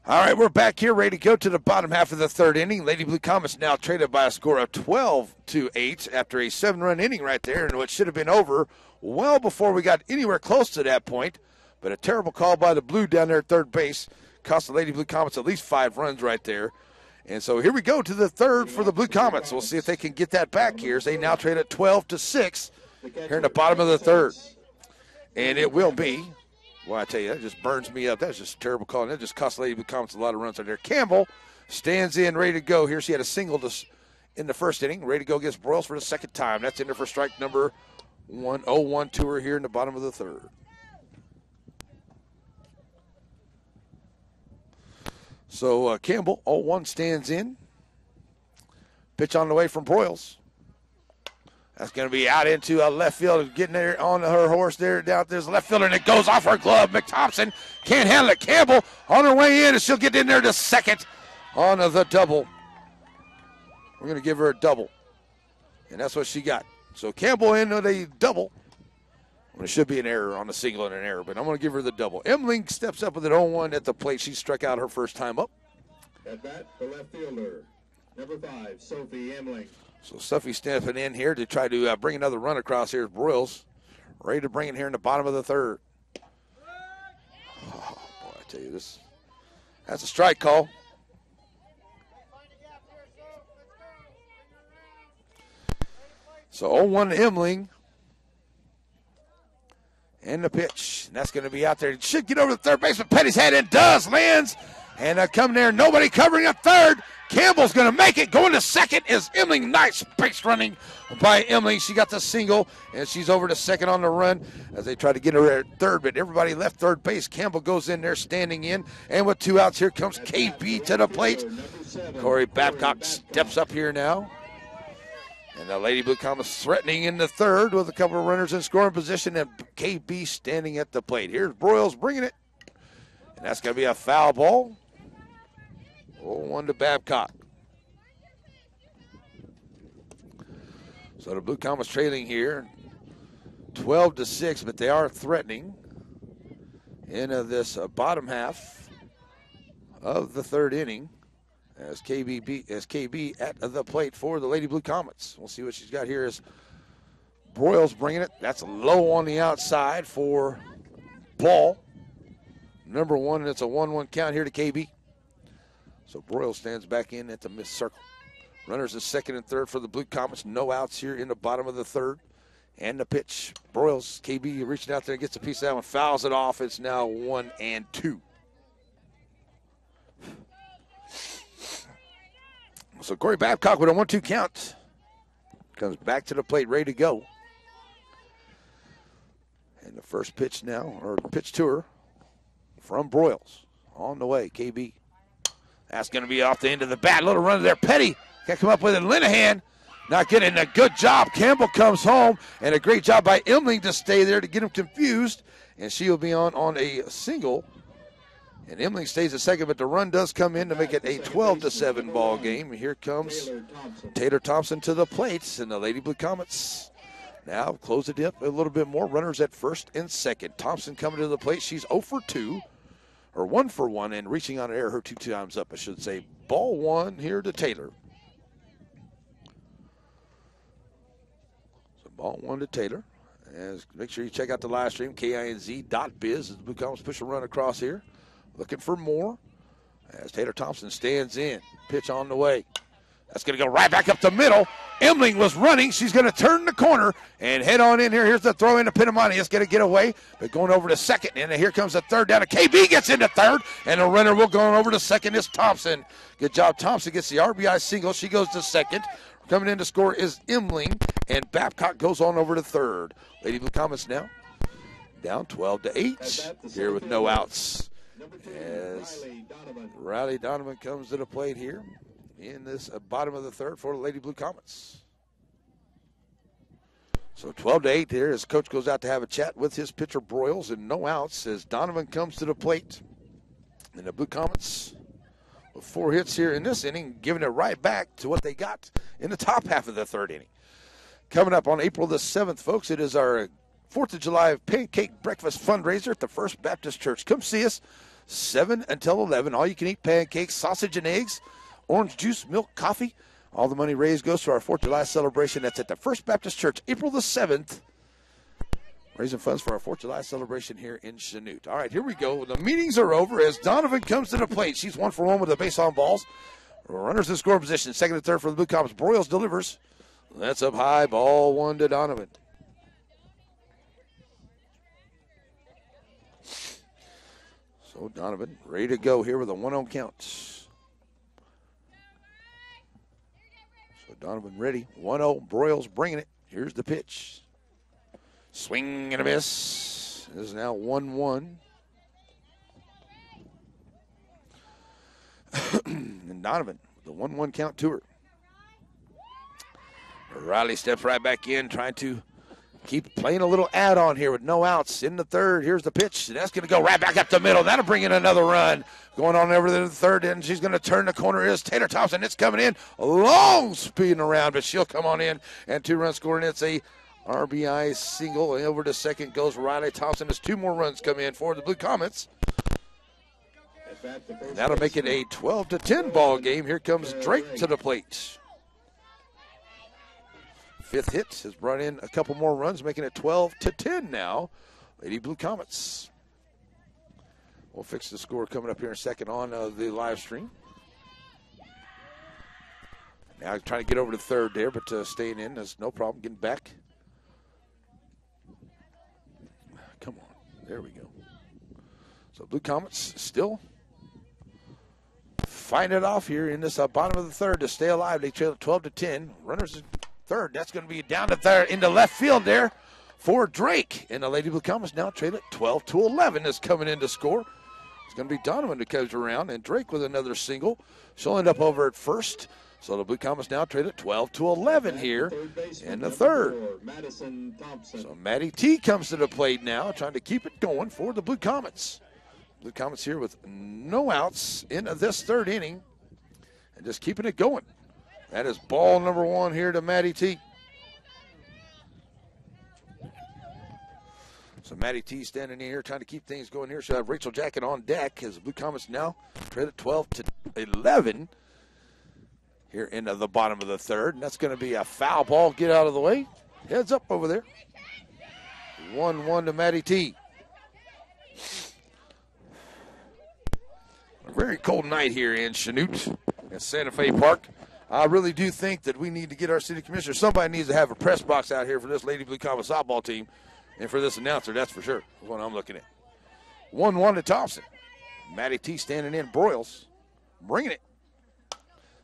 [SPEAKER 1] All right, we're back here, ready to go to the bottom half of the third inning. Lady Blue Comets now traded by a score of 12-8 after a 7-run inning right there, and what should have been over well before we got anywhere close to that point. But a terrible call by the blue down there at third base cost the Lady Blue Comets at least 5 runs right there. And so here we go to the third for the Blue Comets. We'll see if they can get that back here as they now trade at 12-6 here in the bottom of the third. And it will be. Well, I tell you, that just burns me up. That's just a terrible call. And that just cost Lady Blue Comets a lot of runs right there. Campbell stands in, ready to go here. She had a single in the first inning, ready to go against Broyles for the second time. That's in there for strike number 1-0-1 to her here in the bottom of the third. So Campbell, 0-1, stands in. Pitch on the way from Broyles. That's going to be out into left field, getting there on her horse there. Down there's a left fielder, and it goes off her glove. McThompson can't handle it. Campbell on her way in, and she'll get in there to second on the double. We're going to give her a double, and that's what she got. So Campbell in with a double. Well, it should be an error on a single and an error, but I'm going to give her the double. Emling steps up with an 0-1 at the plate. She struck out her first time up.
[SPEAKER 2] At bat, the left fielder, number 5, Sophie Emling.
[SPEAKER 1] So Sophie stepping in here to try to bring another run across here. Broyles ready to bring it here in the bottom of the third. Oh, boy, I tell you, that's a strike call. So 0-1 to Emling. And the pitch. And that's going to be out there. It should get over the third baseman. Petty's head and does. Lands. And come there. Nobody covering at third. Campbell's going to make it. Going to second is Emling. Nice base running by Emling. She got the single, and she's over to second on the run as they try to get her at third. But everybody left third base. Campbell goes in there standing in. And with 2 outs, here comes KB to the plate. Corey Babcock steps up here now. And the Lady Blue Comets threatening in the third with a couple of runners in scoring position, and KB standing at the plate. Here's Broyles bringing it. And that's going to be a foul ball. 0-1 to Babcock. So the Blue Comets trailing here 12-6, but they are threatening in this bottom half of the third inning as KB at the plate for the Lady Blue Comets. We'll see what she's got here as Broyles bringing it. That's low on the outside for ball number 1, and it's a 1-1 count here to KB. So Broyles stands back in at the missed circle. Runners at second and third for the Blue Comets. No outs here in the bottom of the third. And the pitch. Broyles, KB reaching out there, gets a piece of that one, fouls it off. It's now 1-2. So Corey Babcock with a 1-2 count. Comes back to the plate, ready to go. And the first pitch now, or pitch to her from Broyles. On the way, KB. That's going to be off the end of the bat. Little run there. Petty can't come up with it. Linehan not getting a good job. Campbell comes home, and a great job by Imling to stay there to get him confused. And she'll be on a single. And Imling stays at second, but the run does come in to make it a 12-7 ball game. And here comes Taylor Thompson to the plates, and the Lady Blue Comets now close the dip a little bit more. Runners at first and second. Thompson coming to the plate. She's 0 for 2. Or 1 for 1, and reaching on air, her 2 times up, I should say. Ball 1 here to Taylor. So ball 1 to Taylor. As make sure you check out the live stream, KINZ.biz, as the Blue Comets push a run across here. Looking for more. As Taylor Thompson stands in. Pitch on the way. That's going to go right back up the middle. Imling was running. She's going to turn the corner and head on in here. Here's the throw into Pinamani. It's going to get away, but going over to second. And here comes the third down. KB gets into third, and the runner will go over to second is Thompson. Good job. Thompson gets the RBI single. She goes to second. Coming in to score is Imling, and Babcock goes on over to third. Lady Blue Comets now down 12-8 here with no outs. As Riley Donovan comes to the plate here in this bottom of the third for the Lady Blue Comets. So 12-8 there as coach goes out to have a chat with his pitcher Broyles, and no outs as Donovan comes to the plate. And the Blue Comets with 4 hits here in this inning, giving it right back to what they got in the top half of the third inning. Coming up on April the 7th, folks, it is our 4th of July pancake breakfast fundraiser at the First Baptist Church. Come see us 7 until 11. All you can eat pancakes, sausage and eggs, orange juice, milk, coffee. All the money raised goes to our 4th of July celebration. That's at the First Baptist Church, April the 7th. Raising funds for our 4th of July celebration here in Chanute. All right, here we go. The meetings are over as Donovan comes to the plate. She's 1 for 1 with a base on balls. Runners in scoring position. Second and third for the Blue Comets. Broyles delivers. That's up high. Ball 1 to Donovan. So Donovan ready to go here with a 1-0 count. So Donovan ready. 1-0. Broyles bringing it. Here's the pitch. Swing and a miss. This is now 1-1. And Donovan with the 1-1 count to her. Riley steps right back in, trying to keep playing a little add-on here with no outs in the third. Here's the pitch. And that's going to go right back up the middle. That'll bring in another run. Going on over to the third, and she's going to turn the corner. Is Taylor Thompson. It's coming in. A long speeding around, but she'll come on in. And 2-run scoring. It's a RBI single. And over to second goes Riley Thompson as 2 more runs come in for the Blue Comets. And that'll make it a 12-10 ball game. Here comes Drake to the plate. 5th hit has brought in a couple more runs, making it 12-10 now. Lady Blue Comets. We'll fix the score coming up here in a second on the live stream. Now trying to get over to third there, but staying in. There's no problem getting back. Come on. There we go. So Blue Comets still fighting it off here in this bottom of the third to stay alive. They trail 12-10. Runners in third. That's going to be down to third into left field there for Drake. And the Lady Blue Comets now trail it 12-11 is coming in to score. It's going to be Donovan that comes around, and Drake with another single. She'll end up over at first. So the Blue Comets now trade it 12-11 here in the third. So Maddie T comes to the plate now, trying to keep it going for the Blue Comets. Blue Comets here with no outs in this third inning and just keeping it going. That is ball number one here to Maddie T. So Maddie T standing here trying to keep things going here. She'll have Rachel Jacket on deck as the Blue Comets now trail at 12-11 here into the bottom of the third. And that's going to be a foul ball. Get out of the way. Heads up over there. 1-1 to Maddie T. A very cold night here in Chanute at Santa Fe Park. I really do think that we need to get our city commissioner. Somebody needs to have a press box out here for this Lady Blue Comet softball team and for this announcer, that's for sure. That's what I'm looking at. 1-1 to Thompson. Maddie T standing in. Broyles bringing it.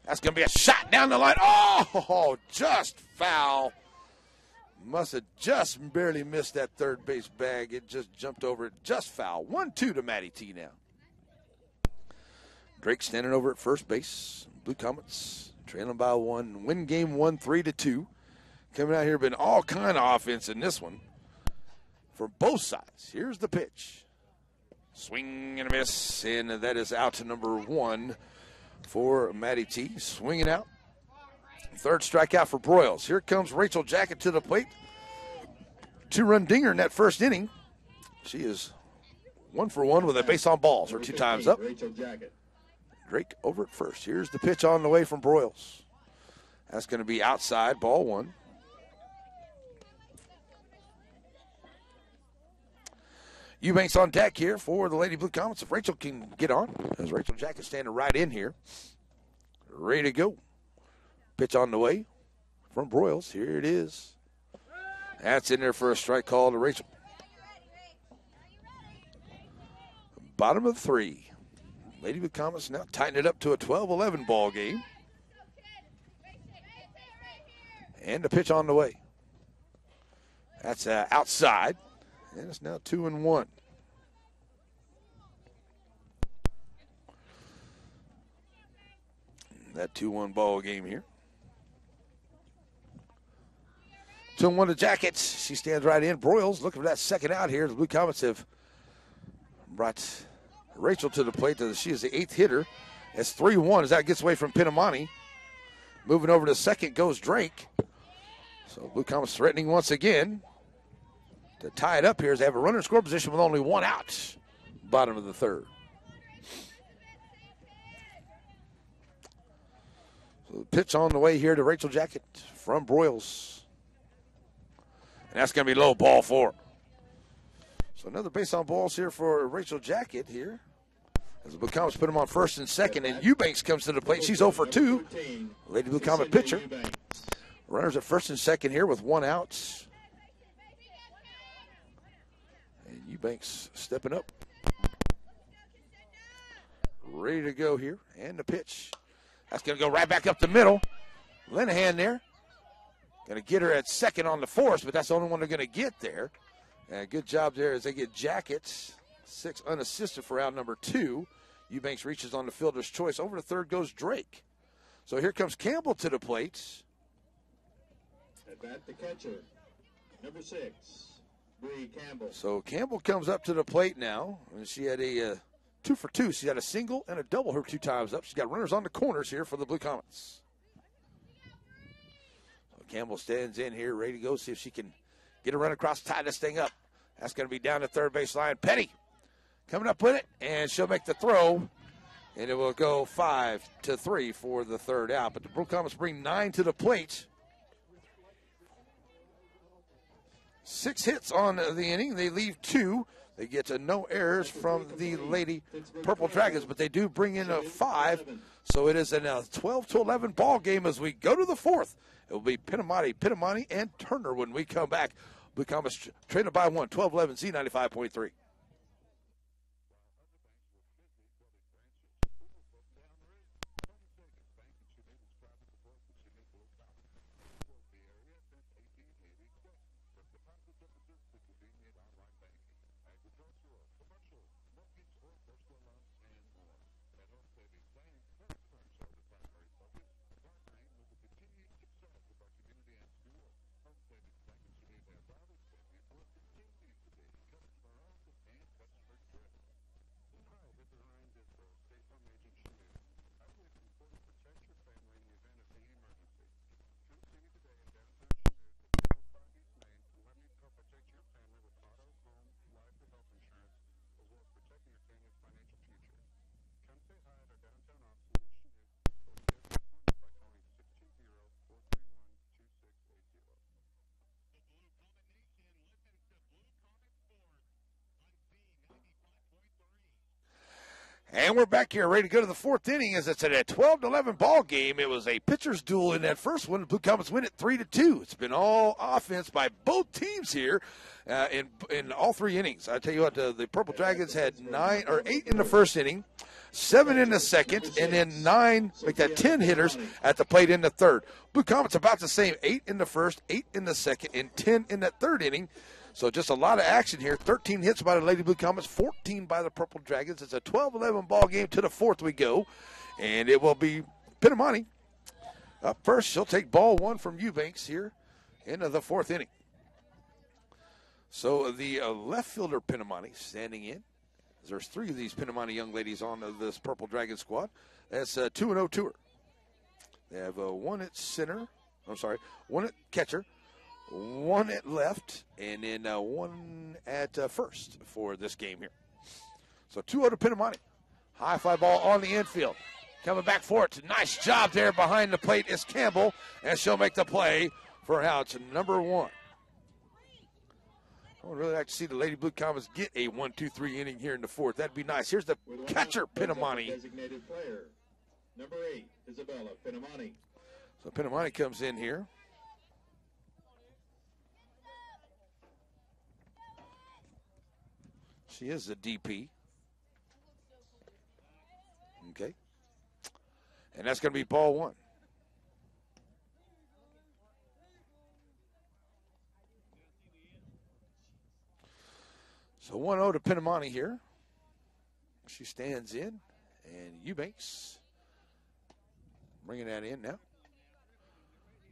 [SPEAKER 1] That's going to be a shot down the line. Oh, just foul. Must have just barely missed that third base bag. It just jumped over it. Just foul. 1-2 to Maddie T now. Drake standing over at first base. Blue Comets trailing by one. Win game 1, 3-2. Coming out here, been all kind of offense in this one for both sides. Here's the pitch. Swing and a miss, and that is out to number one for Maddie T. Swinging out. Third strikeout for Broyles. Here comes Rachel Jacket to the plate. 2-run dinger in that first inning. She is 1 for 1 with a base on balls. Her 2 times up.
[SPEAKER 2] Rachel Jacket.
[SPEAKER 1] Drake over at first. Here's the pitch on the way from Broyles. That's going to be outside, ball 1. Eubanks on deck here for the Lady Blue Comets. If Rachel can get on, as Rachel Jacket standing right in here. Ready to go. Pitch on the way from Broyles. Here it is. That's in there for a strike call to Rachel. Bottom of 3. Lady Blue Comets now tighten it up to a 12-11 ball game. And the pitch on the way. That's outside. And it's now 2-1. That 2-1 ball game here. 2-1 to Jackets. She stands right in. Broyles looking for that second out here. The Blue Comets have brought Rachel to the plate. She is the 8th hitter. It's 3-1 as that gets away from Pinamani. Moving over to second goes Drake. So Blue Comets threatening once again to tie it up here as they have a runner in score position with only 1 out. Bottom of the third. So the pitch on the way here to Rachel Jacket from Broyles. And that's going to be low, ball 4. So another base on balls here for Rachel Jacket here. As the Blue Comets put him on first and second, and Eubanks comes to the plate. She's 0 for 2. Lady Blue Comet pitcher. Runners at first and second here with 1 out. And Eubanks stepping up. Ready to go here. And the pitch. That's going to go right back up the middle. Linehan there. Going to get her at second on the force, but that's the only one they're going to get there. And good job there as they get Jackets. 6 unassisted for out number 2. Eubanks reaches on the fielder's choice. Over to third goes Drake. So here comes Campbell to the plate.
[SPEAKER 2] At bat, the catcher, number 6, Bree Campbell.
[SPEAKER 1] So Campbell comes up to the plate now. And she had a 2 for 2. She had a single and a double her 2 times up. She's got runners on the corners here for the Blue Comets. So Campbell stands in here, ready to go, see if she can get a run across, tie this thing up. That's going to be down the third base line. Petty coming up with it, and she'll make the throw, and it will go 5-3 for the third out. But the Blue Comets bring 9 to the plate. 6 hits on the inning. They leave 2. They get no errors from the Lady Purple Dragons, but they do bring in a 5. So it is a 12-11 ball game as we go to the 4th. It will be Pinamani, and Turner when we come back. Blue Comets traded by 1, 12-11, Z95.3. And we're back here ready to go to the fourth inning as it's at a 12-11 ball game. It was a pitcher's duel in that first one. The Blue Comets win it 3-2. It's been all offense by both teams here in all three innings. I tell you what, the Purple Dragons had 8 in the first inning, 7 in the second, and then 10 hitters at the plate in the third. Blue Comets about the same, 8 in the first, 8 in the second, and 10 in that third inning. So just a lot of action here. 13 hits by the Lady Blue Comets, 14 by the Purple Dragons. It's a 12-11 ball game. To the fourth we go. And it will be Pinamani up first. She'll take ball one from Eubanks here into the fourth inning. So the left fielder Pinamani standing in. There's 3 of these Pinamani young ladies on this Purple Dragon squad. That's a 2-0 to her. They have one at one at catcher, 1 at left, and then 1 at first for this game here. So 2-0 to Pinamani. High fly ball on the infield. Coming back for it. Nice job there behind the plate is Campbell, and she'll make the play for out number 1. I would really like to see the Lady Blue Comets get a 1-2-3 inning here in the fourth. That'd be nice. Here's the catcher, Pinamani.
[SPEAKER 2] Designated player, number 8, Isabella Pinamani.
[SPEAKER 1] So Pinamani comes in here. She is the DP. Okay. And that's going to be ball 1. So 1-0 to Pinamani here. She stands in. And Eubanks bringing that in now.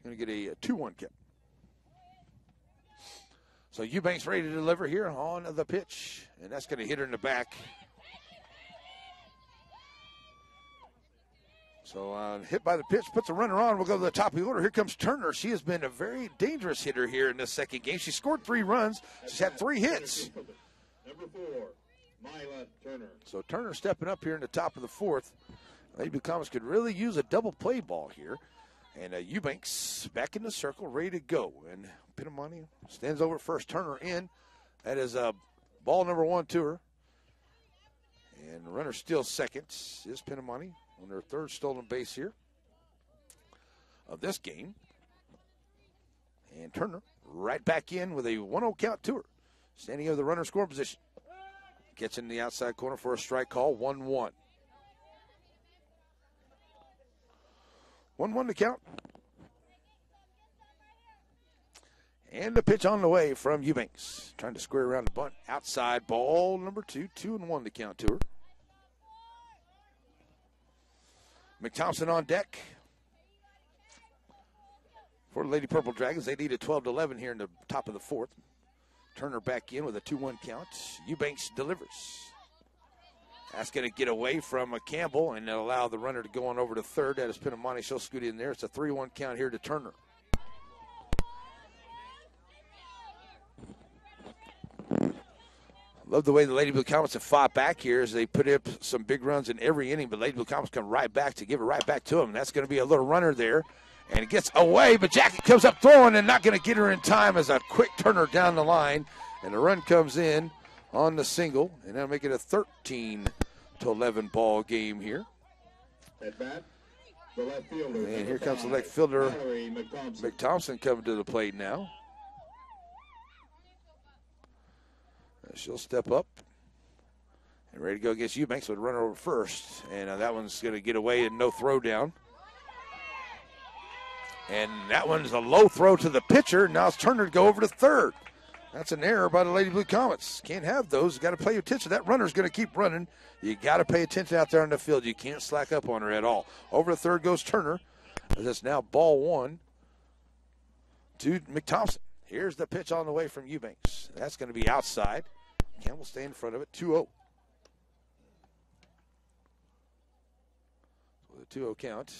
[SPEAKER 1] Going to get a 2-1 count. So Eubanks ready to deliver here on the pitch. And that's going to hit her in the back. So hit by the pitch, puts a runner on. We'll go to the top of the order. Here comes Turner. She has been a very dangerous hitter here in this second game. She scored 3 runs. She's had 3 hits.
[SPEAKER 2] Number 4, Myla Turner.
[SPEAKER 1] So Turner stepping up here in the top of the fourth. Lady Blue Comets could really use a double play ball here. And Eubanks back in the circle, ready to go. And Pinamani stands over first. Turner in. That is ball number 1 to her. And the runner still second is Pinamani on their 3rd stolen base here of this game. And Turner right back in with a 1-0 count to her. Standing over the runner score position. Gets in the outside corner for a strike call. 1-1. 1-1 to count. And the pitch on the way from Eubanks. Trying to square around the bunt. Outside ball number 2. 2-1 to count to her. McThompson on deck. For the Lady Purple Dragons, they need a 12-11 here in the top of the fourth. Turner back in with a 2-1 count. Eubanks delivers. That's going to get away from Campbell and allow the runner to go on over to third. That is Pinamani. She'll scoot in there. It's a 3-1 count here to Turner. Love the way the Lady Blue Comets have fought back here as they put up some big runs in every inning, but Lady Blue Comets come right back to give it right back to them. That's going to be a little runner there. And it gets away, but Jackie comes up throwing and not going to get her in time as a quick Turner down the line. And the run comes in on the single, and that'll make it a 13-11 ball game here.
[SPEAKER 2] At bat, the left fielder.
[SPEAKER 1] And here comes the left fielder,
[SPEAKER 2] McThompson.
[SPEAKER 1] McThompson coming to the plate now. She'll step up and ready to go against Eubanks with a runner over first. And that one's going to get away and no throw down. And that one's a low throw to the pitcher. Now it's Turner to go over to third. That's an error by the Lady Blue Comets. Can't have those. You got to pay attention. That runner's going to keep running. You got to pay attention out there on the field. You can't slack up on her at all. Over to third goes Turner. That's now ball 1 to McThompson. Here's the pitch on the way from Eubanks. That's going to be outside. Campbell stay in front of it. 2-0. With a 2-0 count.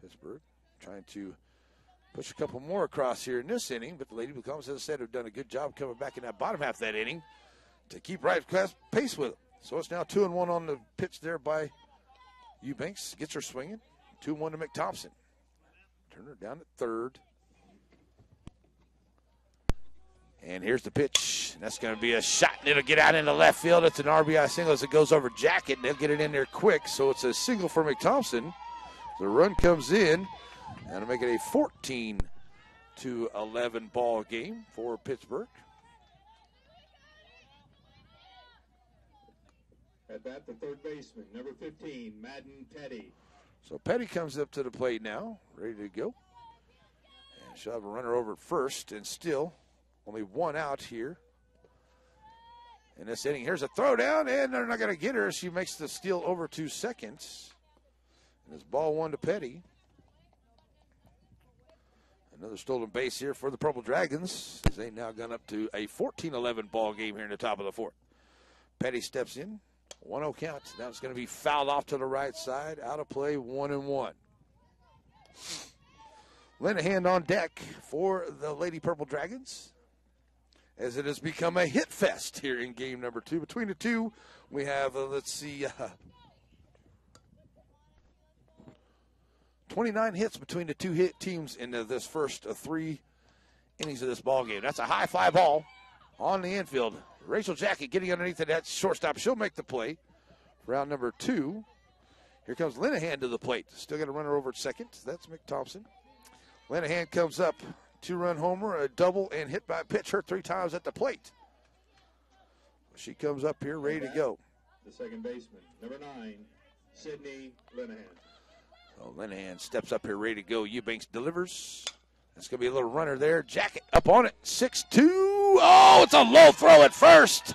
[SPEAKER 1] Pittsburg trying to push a couple more across here in this inning, but the Lady Blue Comets, as I said, have done a good job coming back in that bottom half of that inning to keep right pace with them. So it's now 2-1 on the pitch there by Eubanks. Gets her swinging. 2-1 to McThompson. Turner down at third. And here's the pitch. That's going to be a shot, and it'll get out into left field. It's an RBI single as it goes over Jacket, and they'll get it in there quick. So it's a single for McThompson. The run comes in, and it'll make it a 14-11 ball game for Pittsburgh.
[SPEAKER 2] At bat, the third baseman, number 15, Madden Petty.
[SPEAKER 1] So Petty comes up to the plate now, ready to go. And she'll have a runner over at first, and still only one out here in this inning. Here's a throw down, and they're not going to get her. She makes the steal over to seconds. And it's ball one to Petty. Another stolen base here for the Purple Dragons, as they now gone up to a 14-11 ball game here in the top of the fourth. Petty steps in. 1-0 count. Now it's going to be fouled off to the right side. Out of play, 1-1. Linehan on deck for the Lady Purple Dragons, as it has become a hit fest here in game number 2. Between the two, we have, 29 hits between the two hit teams in this first 3 innings of this ball game. That's a high fly ball on the infield. Rachel Jacket getting underneath of that shortstop. She'll make the play. Round number 2. Here comes Linehan to the plate. Still got a runner over at second. That's McThompson. Linehan comes up. 2-run homer, a double, and hit by a pitch. Her 3 times at the plate. She comes up here ready to go.
[SPEAKER 2] The second baseman, number 9, Sydney Linehan.
[SPEAKER 1] So Linehan steps up here ready to go. Eubanks delivers. That's going to be a little runner there. Jacket up on it. 6-2. Oh, it's a low throw at first.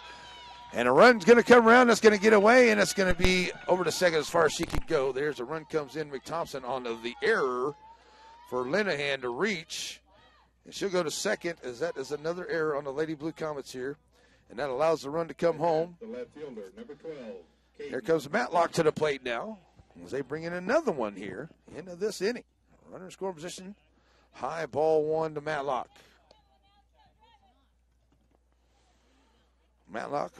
[SPEAKER 1] And a run's going to come around. That's going to get away, and it's going to be over to second as far as she can go. There's a run comes in. McThompson on the error for Linehan to reach. And she'll go to second, as that is another error on the Lady Blue Comets here. And that allows the run to come home.
[SPEAKER 2] The left fielder, number 12.
[SPEAKER 1] Here comes Matlock to the plate now, as they bring in another one here into this inning. Runner in scoring position. High ball 1 to Matlock. Matlock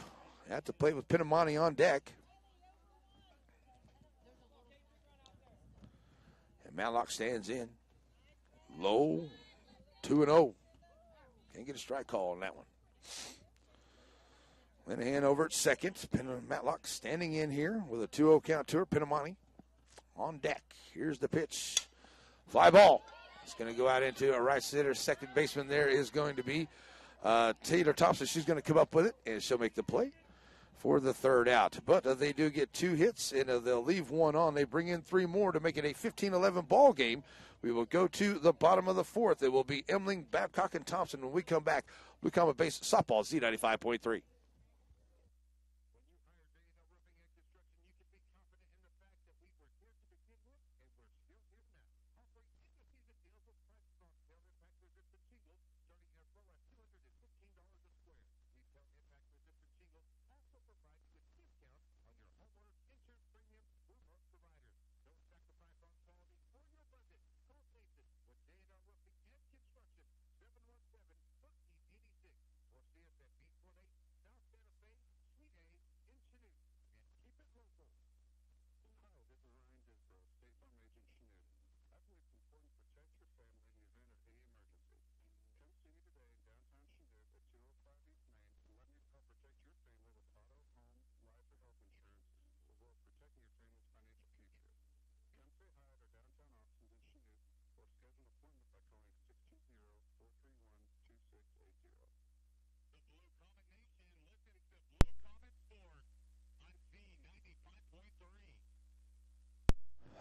[SPEAKER 1] at the plate with Pinamani on deck. And Matlock stands in. Low, 2-0. Can't get a strike call on that one. Linehan over at second. Matlock standing in here with a 2-0 count to her. Pinamani on deck. Here's the pitch. Fly ball. It's going to go out into a right center. Second baseman there is going to be Taylor Thompson. She's going to come up with it, and she'll make the play for the third out. But they do get 2 hits, and they'll leave 1 on. They bring in 3 more to make it a 15-11 ball game. We will go to the bottom of the fourth. It will be Emling, Babcock, and Thompson when we come back. Blue Comet Base Softball, Z95.3.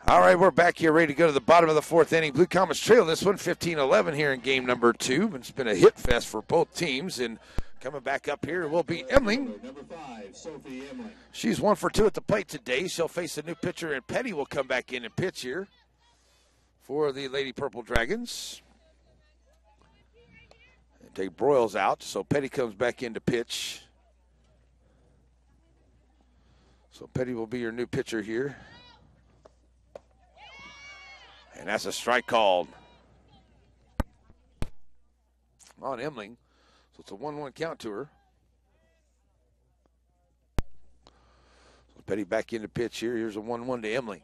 [SPEAKER 1] All right, we're back here ready to go to the bottom of the fourth inning. Blue Comets trail this one 15-11 here in game number 2. It's been a hit fest for both teams. And coming back up here will be Emling.
[SPEAKER 2] Number 5, Sophie Emling.
[SPEAKER 1] She's 1 for 2 at the plate today. She'll face a new pitcher, and Petty will come back in and pitch here for the Lady Purple Dragons. And take Broyles out, so Petty comes back in to pitch. So Petty will be your new pitcher here. And that's a strike called on Emling. So it's a 1-1 count to her. So Petty back in the pitch here. Here's a 1-1 to Emling.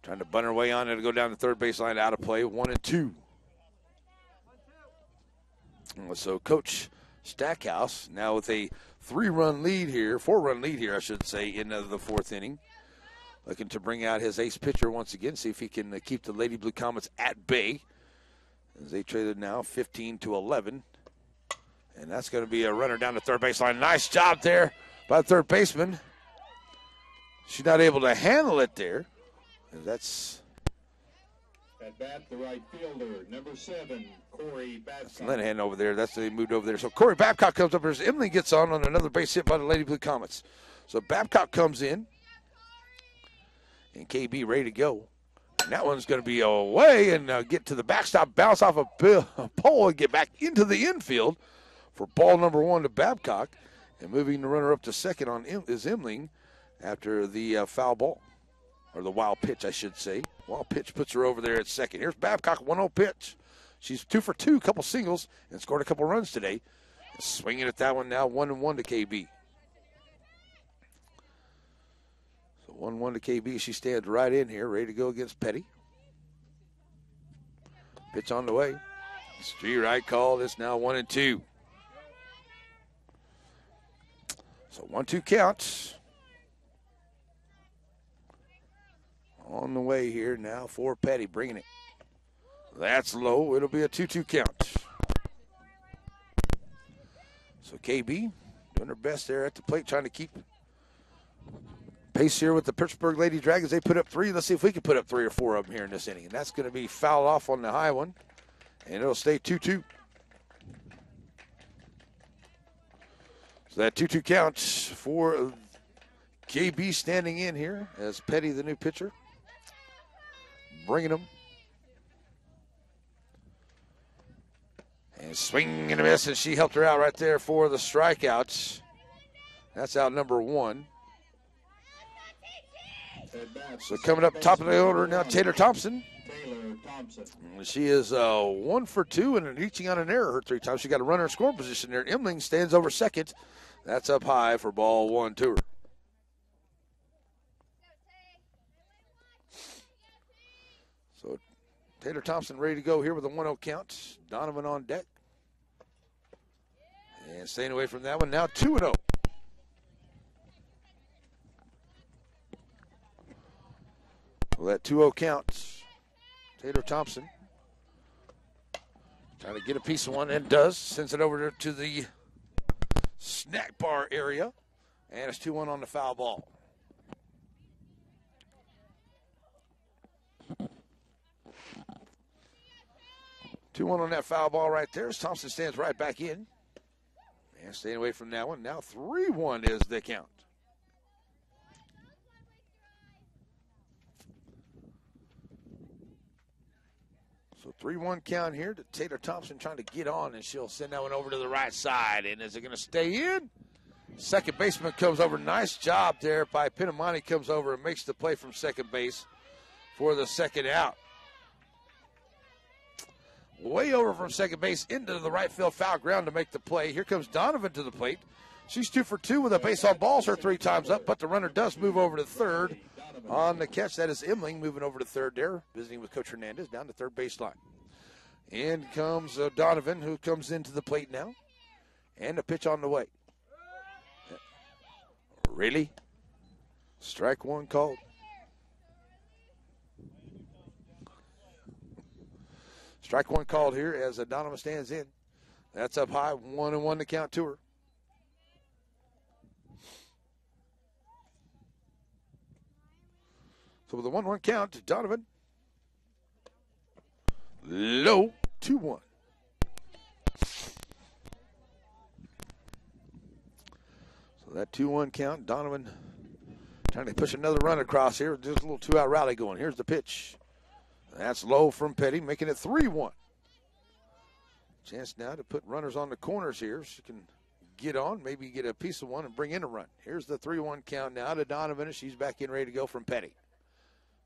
[SPEAKER 1] Trying to bunt her way on it to go down the third baseline, out of play, 1-2. So Coach Stackhouse now with a 4-run lead here, I should say, in the fourth inning. Looking to bring out his ace pitcher once again, see if he can keep the Lady Blue Comets at bay. As they traded now 15-11. And that's going to be a runner down the third baseline. Nice job there by the third baseman. She's not able to handle it there. That's
[SPEAKER 2] at bat, the right fielder, number 7, Corey Babcock.
[SPEAKER 1] Linehan over there. That's they moved over there. So Corey Babcock comes up here as Emily gets on another base hit by the Lady Blue Comets. So Babcock comes in. And KB ready to go. And that one's going to be away and get to the backstop, bounce off a pole and get back into the infield for ball number 1 to Babcock. And moving the runner up to second on is Emling after the foul ball. Or the wild pitch, I should say. Wild pitch puts her over there at second. Here's Babcock, 1-0 pitch. She's 2 for 2, couple singles, and scored a couple runs today. Swinging at that one now, 1-1 to KB. So 1-1 to KB. She stands right in here, ready to go against Petty. Pitch on the way. Street right call. It's now 1-2. So 1-2 counts. On the way here now for Petty, bringing it. That's low. It'll be a 2-2 count. So KB doing her best there at the plate, trying to keep pace here with the Pittsburg Lady Dragons. They put up 3. Let's see if we can put up 3 or 4 of them here in this inning. And that's going to be fouled off on the high one. And it'll stay 2-2. So that 2-2 count for KB standing in here as Petty, the new pitcher. Bringing them. And swing and a miss, and she helped her out right there for the strikeouts. That's out number 1. So coming up top of the order now, Taylor Thompson. She is 1 for 2 and reaching on an error her 3 times. She got a runner in scoring position there. Emling stands over second. That's up high for ball 1 to her. So Taylor Thompson ready to go here with a 1-0 count. Donovan on deck. And staying away from that one now, 2-0. Well, that 2-0 count. Taylor Thompson trying to get a piece of one and does. Sends it over to the snack bar area. And it's 2-1 on the foul ball. Two 2-1 on that foul ball right there as Thompson stands right back in. And staying away from that one. Now 3-1 is the count. So 3-1 count here to Taylor Thompson trying to get on, and she'll send that one over to the right side. And is it going to stay in? Second baseman comes over. Nice job there by Pinamani. Comes over and makes the play from second base for the second out. Way over from second base into the right field foul ground to make the play. Here comes Donovan to the plate. She's 2 for 2 with a base on balls. Her 3 times up, but the runner does move over to third on the catch. That is Emling moving over to third there, visiting with Coach Hernandez down the third baseline. In comes Donovan, who comes into the plate now. And a pitch on the way. Really? Strike one called. Strike one called here as Donovan stands in. That's up high, 1-1 to count to her. So with a 1-1 count to Donovan. Low, 2-1. So that 2-1 count, Donovan trying to push another run across here. Just a little 2-out rally going. Here's the pitch. That's low from Petty, making it 3-1. Chance now to put runners on the corners here. She can get on, maybe get a piece of one and bring in a run. Here's the 3-1 count now to Donovan, and she's back in ready to go from Petty.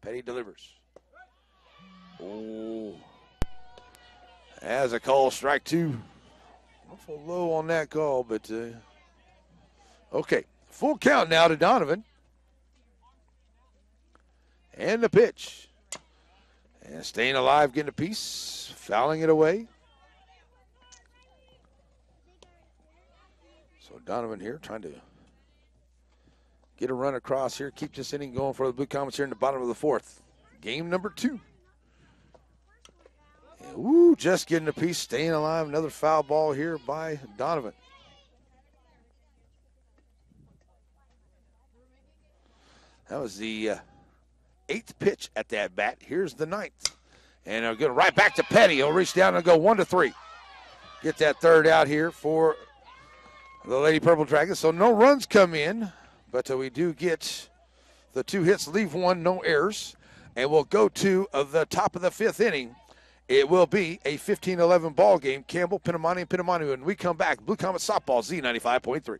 [SPEAKER 1] Petty delivers. Oh. As a call, strike 2. Awful low on that call, but okay. Full count now to Donovan. And the pitch. And staying alive, getting a piece, fouling it away. So Donovan here trying to get a run across here, keep this inning going for the Blue Comets here in the bottom of the fourth. Game number 2. And, woo, just getting a piece, staying alive. Another foul ball here by Donovan. That was the 8th pitch at that bat. Here's the 9th. And they're going right back to Petty. He'll reach down and go 1-3. Get that third out here for the Lady Purple Dragons. So no runs come in, but we do get the 2 hits, leave 1, no errors. And we'll go to the top of the 5th inning. It will be a 15-11 ball game. Campbell, Pinamani, and Pinamani. When we come back, Blue Comet Softball, Z95.3.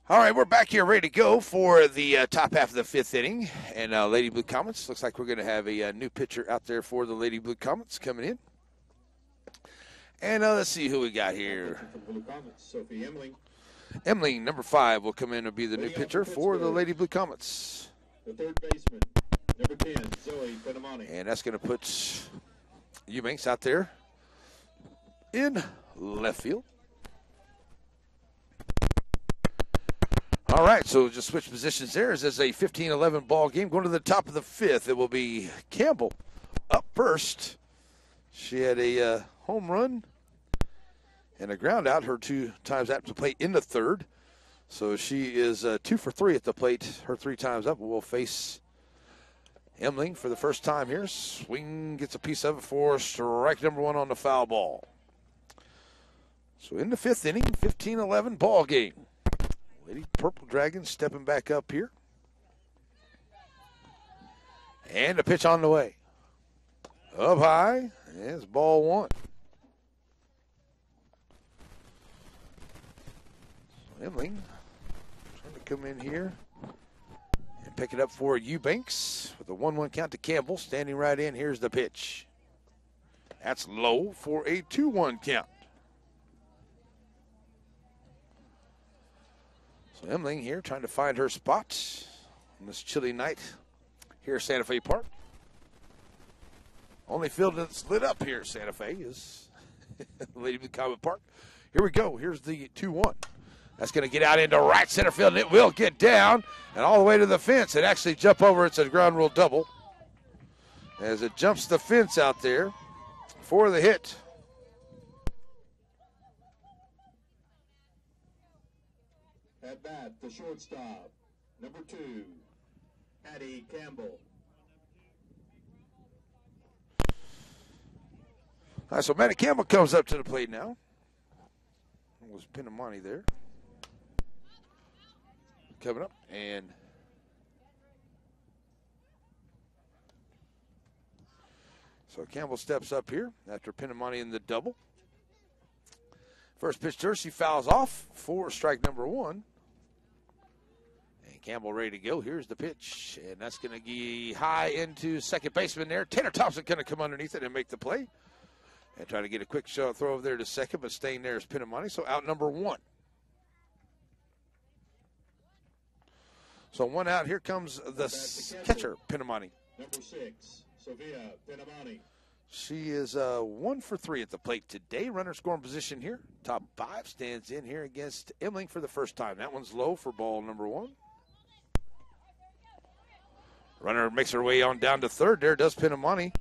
[SPEAKER 1] All right, we're back here ready to go for the top half of the 5th inning. And Lady Blue Comets, looks like we're going to have a new pitcher out there for the Lady Blue Comets coming in. And let's see who we got here.
[SPEAKER 2] Blue Comets, Sophie Emling.
[SPEAKER 1] Emling, number 5, will come in and be the new pitcher for the Lady Blue Comets.
[SPEAKER 2] The third baseman, number 10, Zoe Pinamani.
[SPEAKER 1] And that's going to put Eubanks out there in left field. All right, so just switch positions there. As a 15-11 ball game. Going to the top of the 5th, it will be Campbell up first. She had a home run and a ground out. Her 2 times at the plate in the 3rd. So she is 2 for 3 at the plate. Her 3 times up. We'll face Emling for the first time here. Swing, gets a piece of it for strike number 1 on the foul ball. So in the 5th inning, 15-11 ball game. Lady Purple Dragons stepping back up here. And a pitch on the way. Up high. It's ball 1. So Emling trying to come in here and pick it up for Eubanks with a 1-1 count to Campbell. Standing right in. Here's the pitch. That's low for a 2-1 count. So Emling here trying to find her spot on this chilly night here at Santa Fe Park. Only field that's lit up here at Santa Fe is Lady Blue Comet Park. Here we go. Here's the 2-1. That's going to get out into right center field, and it will get down and all the way to the fence. It actually jump over. It's a ground rule double as it jumps the fence out there for the hit.
[SPEAKER 2] At bat, the shortstop, number 2, Addie Campbell.
[SPEAKER 1] All right, so Maddie Campbell comes up to the plate now. It was Pinamani there. Coming up, and so Campbell steps up here after Pinamani in the double. First pitch to her, she fouls off for strike number 1. And Campbell ready to go. Here's the pitch, and that's going to be high into second baseman there. Tanner Thompson going to come underneath it and make the play. And try to get a quick shot throw over there to second, but staying there is Pinamani. So out number 1. So 1 out. Here comes the catcher, Pinamani.
[SPEAKER 2] Number 6, Sophia Pinamani.
[SPEAKER 1] She is 1 for 3 at the plate today. Runner scoring position here. Top 5 stands in here against Emling for the first time. That one's low for ball number 1. Runner makes her way on down to third there. Does Pinamani.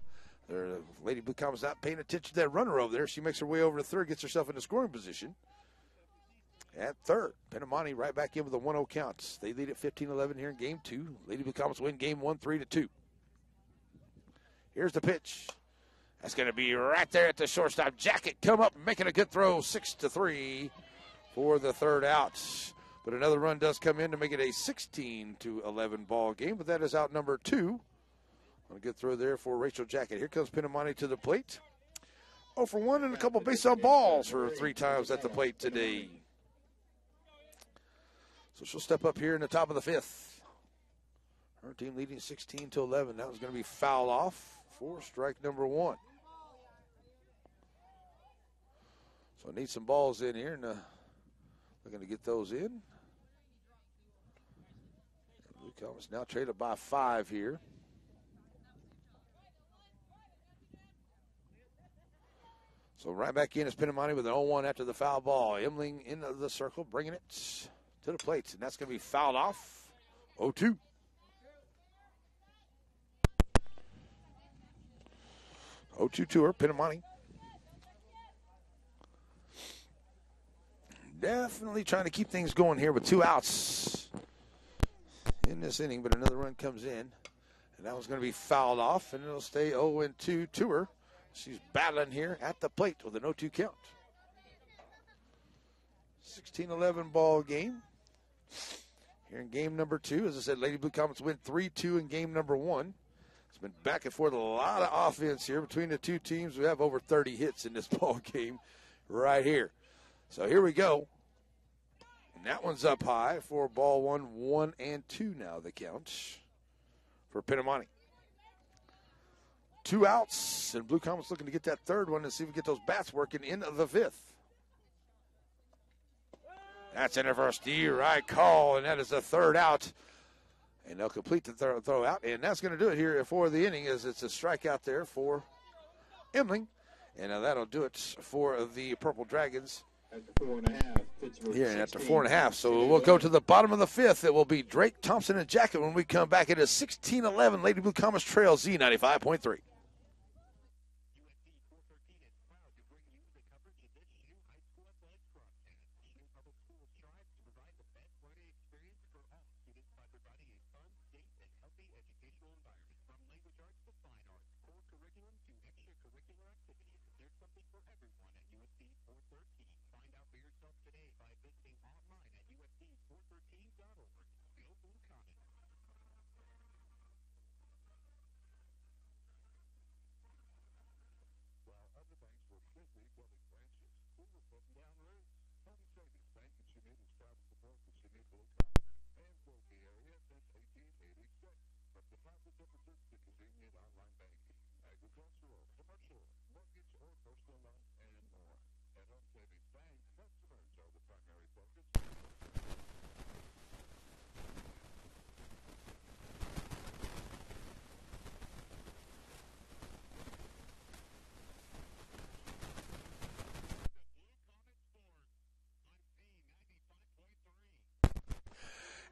[SPEAKER 1] Lady Blue Comets not paying attention to that runner over there. She makes her way over to third, gets herself into scoring position. At third, Pinamani right back in with a 1-0 count. They lead at 15-11 here in game 2. Lady Blue Comets win game 1, 3-2. Here's the pitch. That's going to be right there at the shortstop. Jacket come up, making a good throw, 6-3 for the third out. But another run does come in to make it a 16-11 ball game, but that is out number 2. A good throw there for Rachel Jacket. Here comes Pinamani to the plate. 0 for 1 and a couple base on balls for 3 times at the plate today. So she'll step up here in the top of the 5th. Her team leading 16-11. That was going to be fouled off for strike number 1. So I need some balls in here, and we're going to get those in. Blue Comets now traded by 5 here. So right back in is Pinamani with an 0-1 after the foul ball. Emling into the circle, bringing it to the plate, and that's going to be fouled off. 0-2. To her, Pinamani. Definitely trying to keep things going here with 2 outs in this inning, but another run comes in, and that one's going to be fouled off, and it'll stay 0-2 to her. She's battling here at the plate with an 0-2 count. 16-11 ball game. Here in game number 2, as I said, Lady Blue Comets win 3-2 in game number 1. It's been back and forth, a lot of offense here between the 2 teams. We have over 30 hits in this ball game right here. So here we go. And that one's up high for ball 1, 1-2 now the count for Pinamani. 2 outs, and Blue Comets looking to get that third one and see if we get those bats working in the 5th. That's in there for a steer right call, and that is the third out. And they'll complete the throw out, and that's going to do it here for the inning, as it's a strikeout there for Emling. And that'll do it for the Purple Dragons.
[SPEAKER 2] After 4.5, Pittsburg.
[SPEAKER 1] Yeah, and after 4.5. So we'll go to the bottom of the 5th. It will be Drake, Thompson, and Jacket when we come back. It is 16-11. Lady Blue Comets trail Z95.3.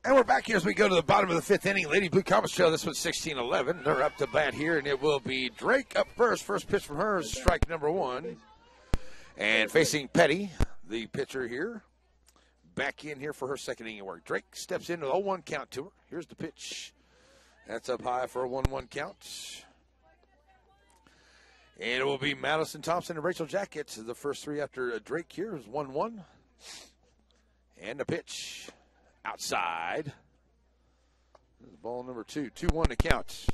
[SPEAKER 1] And we're back here as we go to the bottom of the 5th inning. Lady Blue Comets trail this one's 16-11. They're up to bat here, and it will be Drake up first. First pitch from her is strike number 1. And facing Petty, the pitcher here, back in here for her second inning work. Drake steps into the 0-1 count to her. Here's the pitch. That's up high for a 1-1 count. And it will be Madison Thompson and Rachel Jacket. The first 3 after Drake here is 1-1. And the pitch. Outside. Ball number 2. 2-1 to count.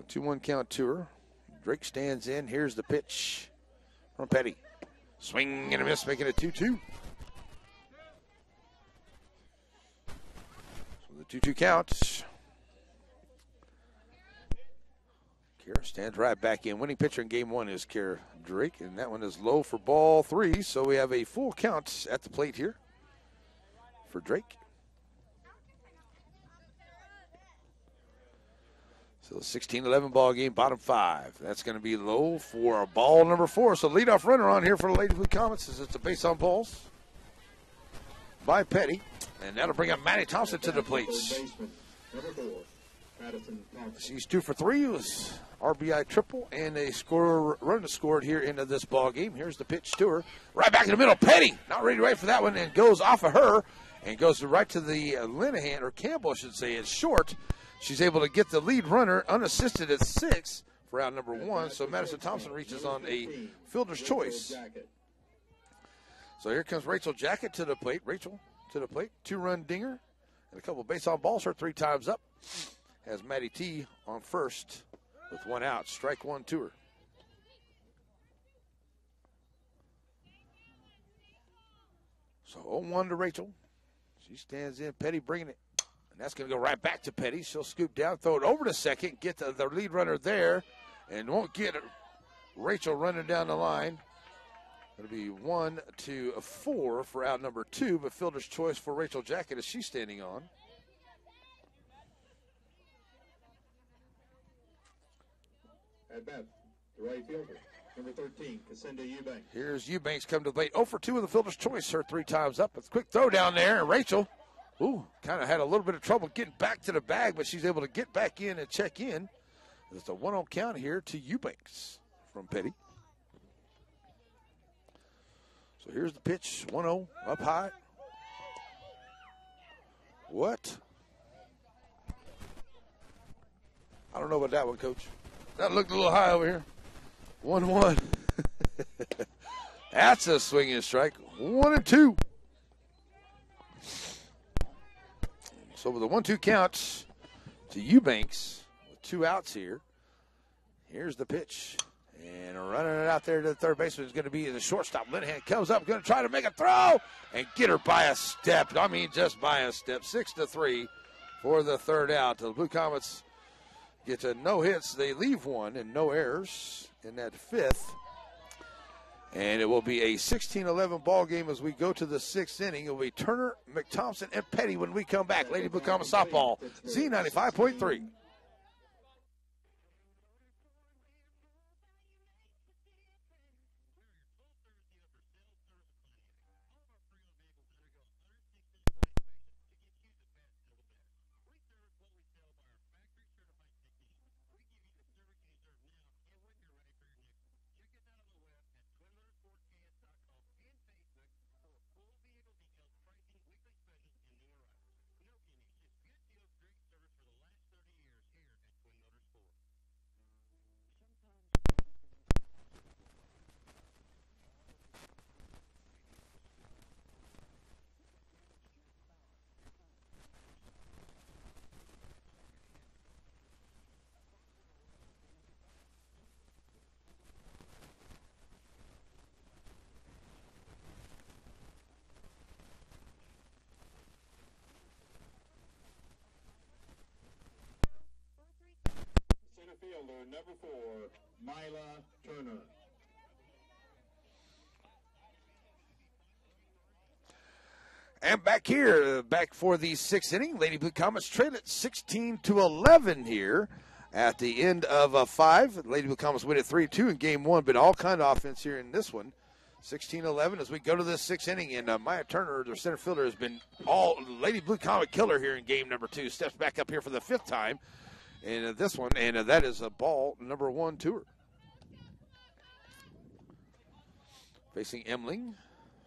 [SPEAKER 1] 2-1 count to her. Drake stands in. Here's the pitch from Petty. Swing and a miss, making it 2-2. So the 2-2 count. Kara stands right back in. Winning pitcher in game 1 is Kara Drake, and that one is low for ball 3. So we have a full count at the plate here for Drake. So 16-11 ball game, bottom 5. That's going to be low for ball number 4. So leadoff runner on here for the Lady Blue Comets as it's a base on balls. by Petty. And that'll bring up Maddie Thompson to the plate. She's 2 for 3 with RBI triple and a run scored here into this ball game. Here's the pitch to her. Right back in the middle. Petty not ready to wait for that one and goes off of her and goes right to the Linehan, or Campbell, I should say. It's short. She's able to get the lead runner unassisted at 6 for out number 1. So Madison Thompson reaches on a fielder's choice. So here comes Rachel Jackett to the plate. Rachel to the plate. 2-run dinger and a couple of base on balls. Her 3 times up. Has Maddie T on first with 1 out. Strike 1 to her. So 0-1 to Rachel. She stands in. Petty bringing it. And that's going to go right back to Petty. She'll scoop down, throw it over to second, get the lead runner there, and won't get Rachel running down the line. It'll be 1 to 4 for out number 2, but fielder's choice for Rachel Jackett as she's standing on.
[SPEAKER 2] At bat, the right fielder, number 13, Cassandra Eubanks.
[SPEAKER 1] Here's Eubanks come to the plate. 0 for 2 with the fielder's choice. Her 3 times up. It's a quick throw down there, and Rachel, kind of had a little bit of trouble getting back to the bag, but she's able to get back in and check in. It's a 1-0 count here to Eubanks from Petty. So here's the pitch, 1-0, up high. What? I don't know about that one, Coach. That looked a little high over here. 1-1. That's a swinging strike. 1-2. So with a 1-2 count to Eubanks with 2 outs here. Here's the pitch. And running it out there to the third baseman is going to be the shortstop. Linehan comes up, going to try to make a throw and get her by a step. I mean, just by a step. 6-3 for the third out. The Blue Comets get to no hits. They leave 1 and no errors in that 5th. And it will be a 16-11 ball game as we go to the 6th inning. It will be Turner, McThompson, and Petty when we come back. Lady Blue Comets softball, Z95.3.
[SPEAKER 2] Fielder, number 4, Myla Turner.
[SPEAKER 1] And back for the 6th inning. Lady Blue Comets trail it 16-11 here at the end of 5. Lady Blue Comets win it 3-2 in game 1, but all kind of offense here in this one. 16-11 as we go to this 6th inning. And Maya Turner, their center fielder, has been all Lady Blue Comet killer here in game number 2. Steps back up here for the 5th time. And this one, and that is a ball number 1 to her. Facing Emling.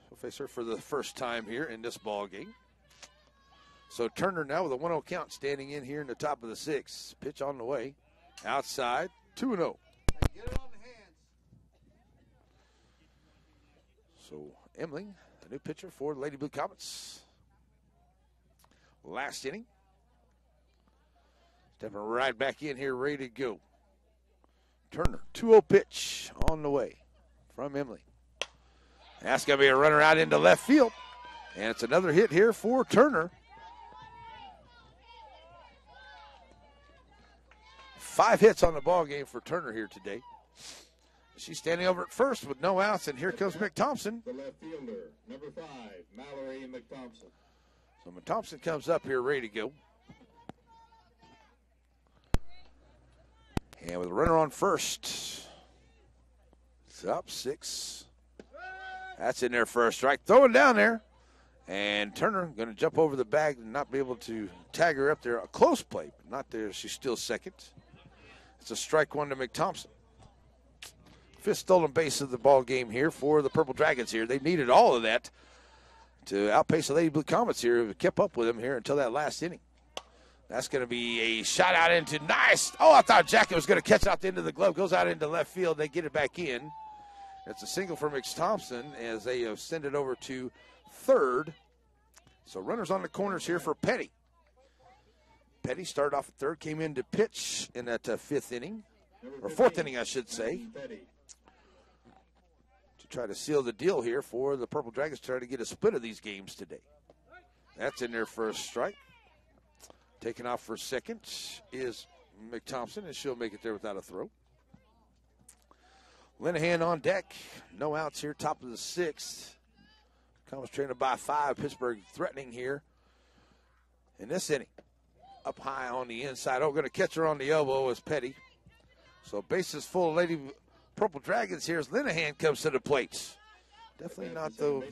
[SPEAKER 1] She'll face her for the first time here in this ball game. So Turner now with a 1-0 count standing in here in the top of the 6th. Pitch on the way. Outside, 2-0.
[SPEAKER 3] Get it on the hands.
[SPEAKER 1] So Emling, a new pitcher for the Lady Blue Comets. Last inning. Stepping right back in here, ready to go. Turner, 2-0 pitch on the way from Emily. That's going to be a runner out into left field. And it's another hit here for Turner. 5 hits on the ball game for Turner here today. She's standing over at first with no outs, and here comes McThompson.
[SPEAKER 2] The left fielder, number 5, Mallory McThompson.
[SPEAKER 1] So McThompson comes up here ready to go. And with a runner on first, it's up 6. That's in there for a strike. Throw it down there. And Turner going to jump over the bag and not be able to tag her up there. A close play, but not there. She's still second. It's a strike one to McThompson. Fifth stolen base of the ball game here for the Purple Dragons here. They've needed all of that to outpace the Lady Blue Comets here. Who kept up with them here until that last inning. That's going to be a shot out into nice. Oh, I thought Jacket was going to catch out the end of the glove. Goes out into left field. They get it back in. It's a single for McThompson as they send it over to third. So runners on the corners here for Petty. Petty started off at third, came in to pitch in that fifth inning, or fourth inning, I should say, to try to seal the deal here for the Purple Dragons, trying to get a split of these games today. That's in there for a strike. Taking off for second is McThompson, and she'll make it there without a throw. Linehan on deck. No outs here, top of the sixth. Comets trailing by 5. Pittsburgh threatening here in this inning. Up high on the inside. Oh, going to catch her on the elbow is Petty. So bases full of Lady Purple Dragons here as Linehan comes to the plate. Definitely not the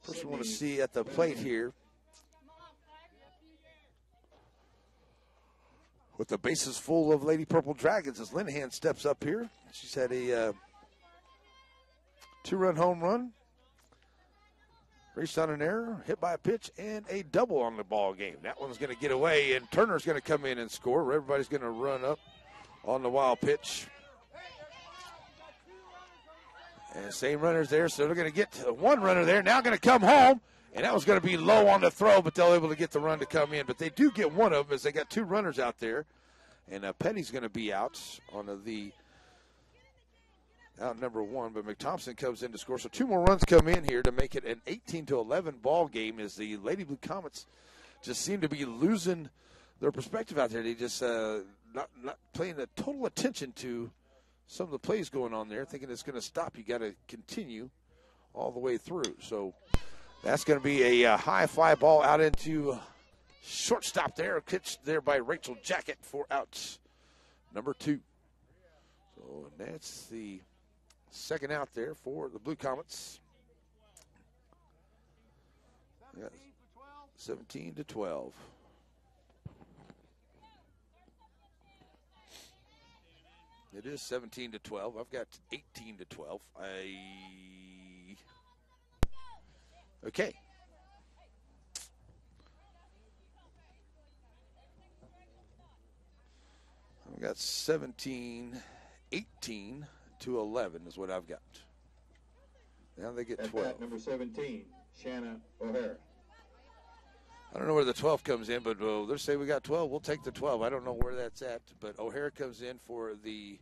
[SPEAKER 1] person we want to see at the plate here. With the bases full of Lady Purple Dragons as Linehan steps up here. She's had a 2-run home run. Reached on an error, hit by a pitch, and a double on the ball game. That one's going to get away, and Turner's going to come in and score. Everybody's going to run up on the wild pitch. And same runners there, so they're going to get one runner there. Now going to come home, and that was going to be low on the throw, but they'll able to get the run to come in. But they do get one of them as they got 2 runners out there. And Petty's going to be out on the out number 1, but McThompson comes in to score. So 2 more runs come in here to make it an 18-11 ball game as the Lady Blue Comets just seem to be losing their perspective out there. They just not paying the total attention to some of the plays going on there, thinking it's going to stop. You got to continue all the way through. So that's going to be a high fly ball out into shortstop there, pitched there by Rachel Jacket for outs number 2. So that's the second out there for the Blue Comets. 17-12. It is 17-12. I've got 18-12. Okay. I've got 17-18 to 11 is what I've got. Now they get 12.
[SPEAKER 2] Number 17, Shanna O'Hara.
[SPEAKER 1] I don't know where the 12 comes in, but they'll say we got 12. We'll take the 12. I don't know where that's at, but O'Hara comes in for the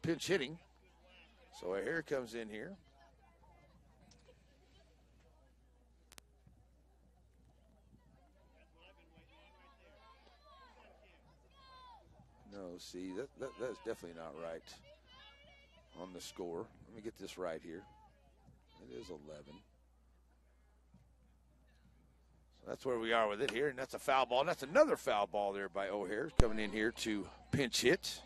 [SPEAKER 1] pinch hitting. So O'Hara comes in here. No, see, that's definitely not right on the score. Let me get this right here. It is 11. So that's where we are with it here, and that's a foul ball. And that's another foul ball there by O'Hare coming in here to pinch hit.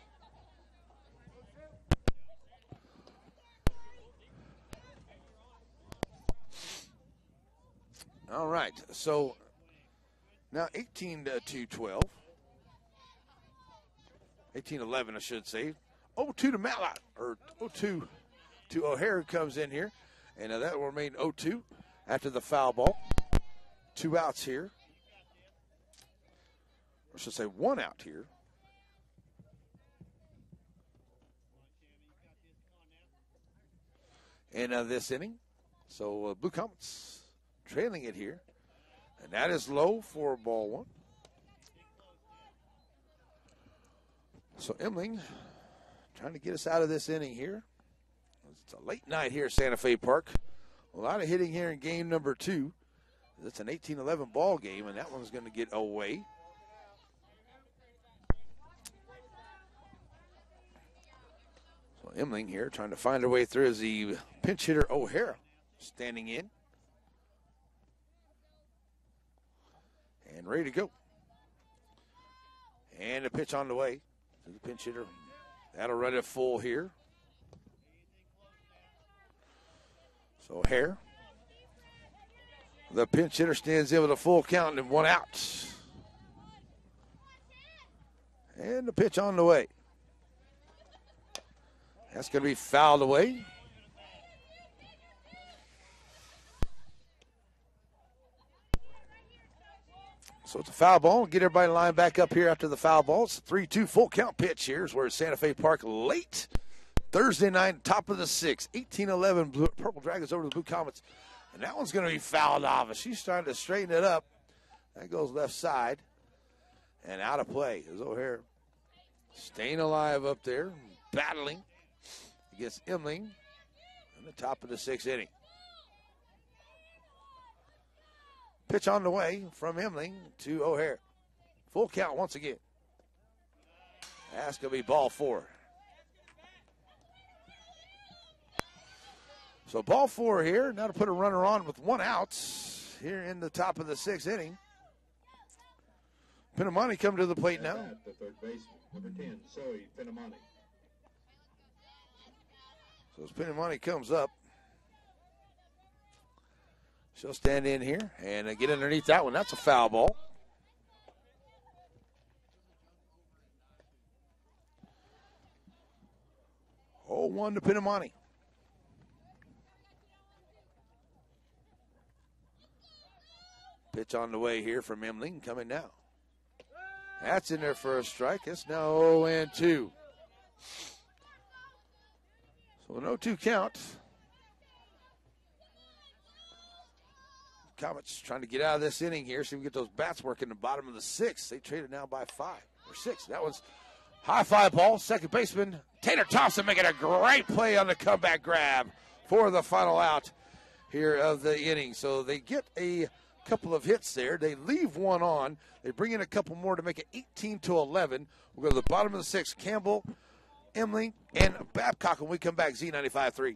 [SPEAKER 1] All right, so now 18-12. 18-11, I should say. 0-2 to Matlock, or 0-2 to O'Hare, who comes in here. And that will remain 0-2 after the foul ball. 2 outs here. I should say 1 out here. In this inning. So Blue Comets trailing it here. And that is low for ball 1. So Emling trying to get us out of this inning here. It's a late night here at Santa Fe Park. A lot of hitting here in game number 2. It's an 18-11 ball game, and that one's going to get away. So Emling here trying to find her way through as the pinch hitter O'Hara standing in. And ready to go. And a pitch on the way to the pinch hitter. That'll run it full here. So Hare, the pinch hitter, stands in with a full count and 1 out. And the pitch on the way. That's going to be fouled away. So it's a foul ball. Get everybody lined back up here after the foul ball. It's a 3-2 full count pitch here. Is where Santa Fe Park late Thursday night, top of the 6th. 18-11, Purple Dragons over to the Blue Comets. And that one's going to be fouled off. She's trying to straighten it up. That goes left side. And out of play is O'Hare. Staying alive up there, battling against Emling in the top of the 6th inning. Pitch on the way from Emling to O'Hare. Full count once again. That's going to be ball 4. So ball 4 here. Now to put a runner on with 1 out here in the top of the 6th inning. Pinamani come to the plate now.
[SPEAKER 2] The third baseman, number 10, Zoe Pinamani.
[SPEAKER 1] So as Pinamani comes up, she'll stand in here and get underneath that one. That's a foul ball. Oh, 1 to Pinamani. Pitch on the way here from Emling coming now. That's in there for a strike. It's now 0-2. So an 0-2 count. Comets trying to get out of this inning here so we can get those bats working the bottom of the 6th. They traded now by 5 or 6. That was high fly ball. Second baseman Tanner Thompson making a great play on the comeback grab for the final out here of the inning. So they get a couple of hits there. They leave 1 on. They bring in a couple more to make it 18-11. We'll go to the bottom of the 6th. Campbell, Emling, and Babcock when we come back. Z95.3.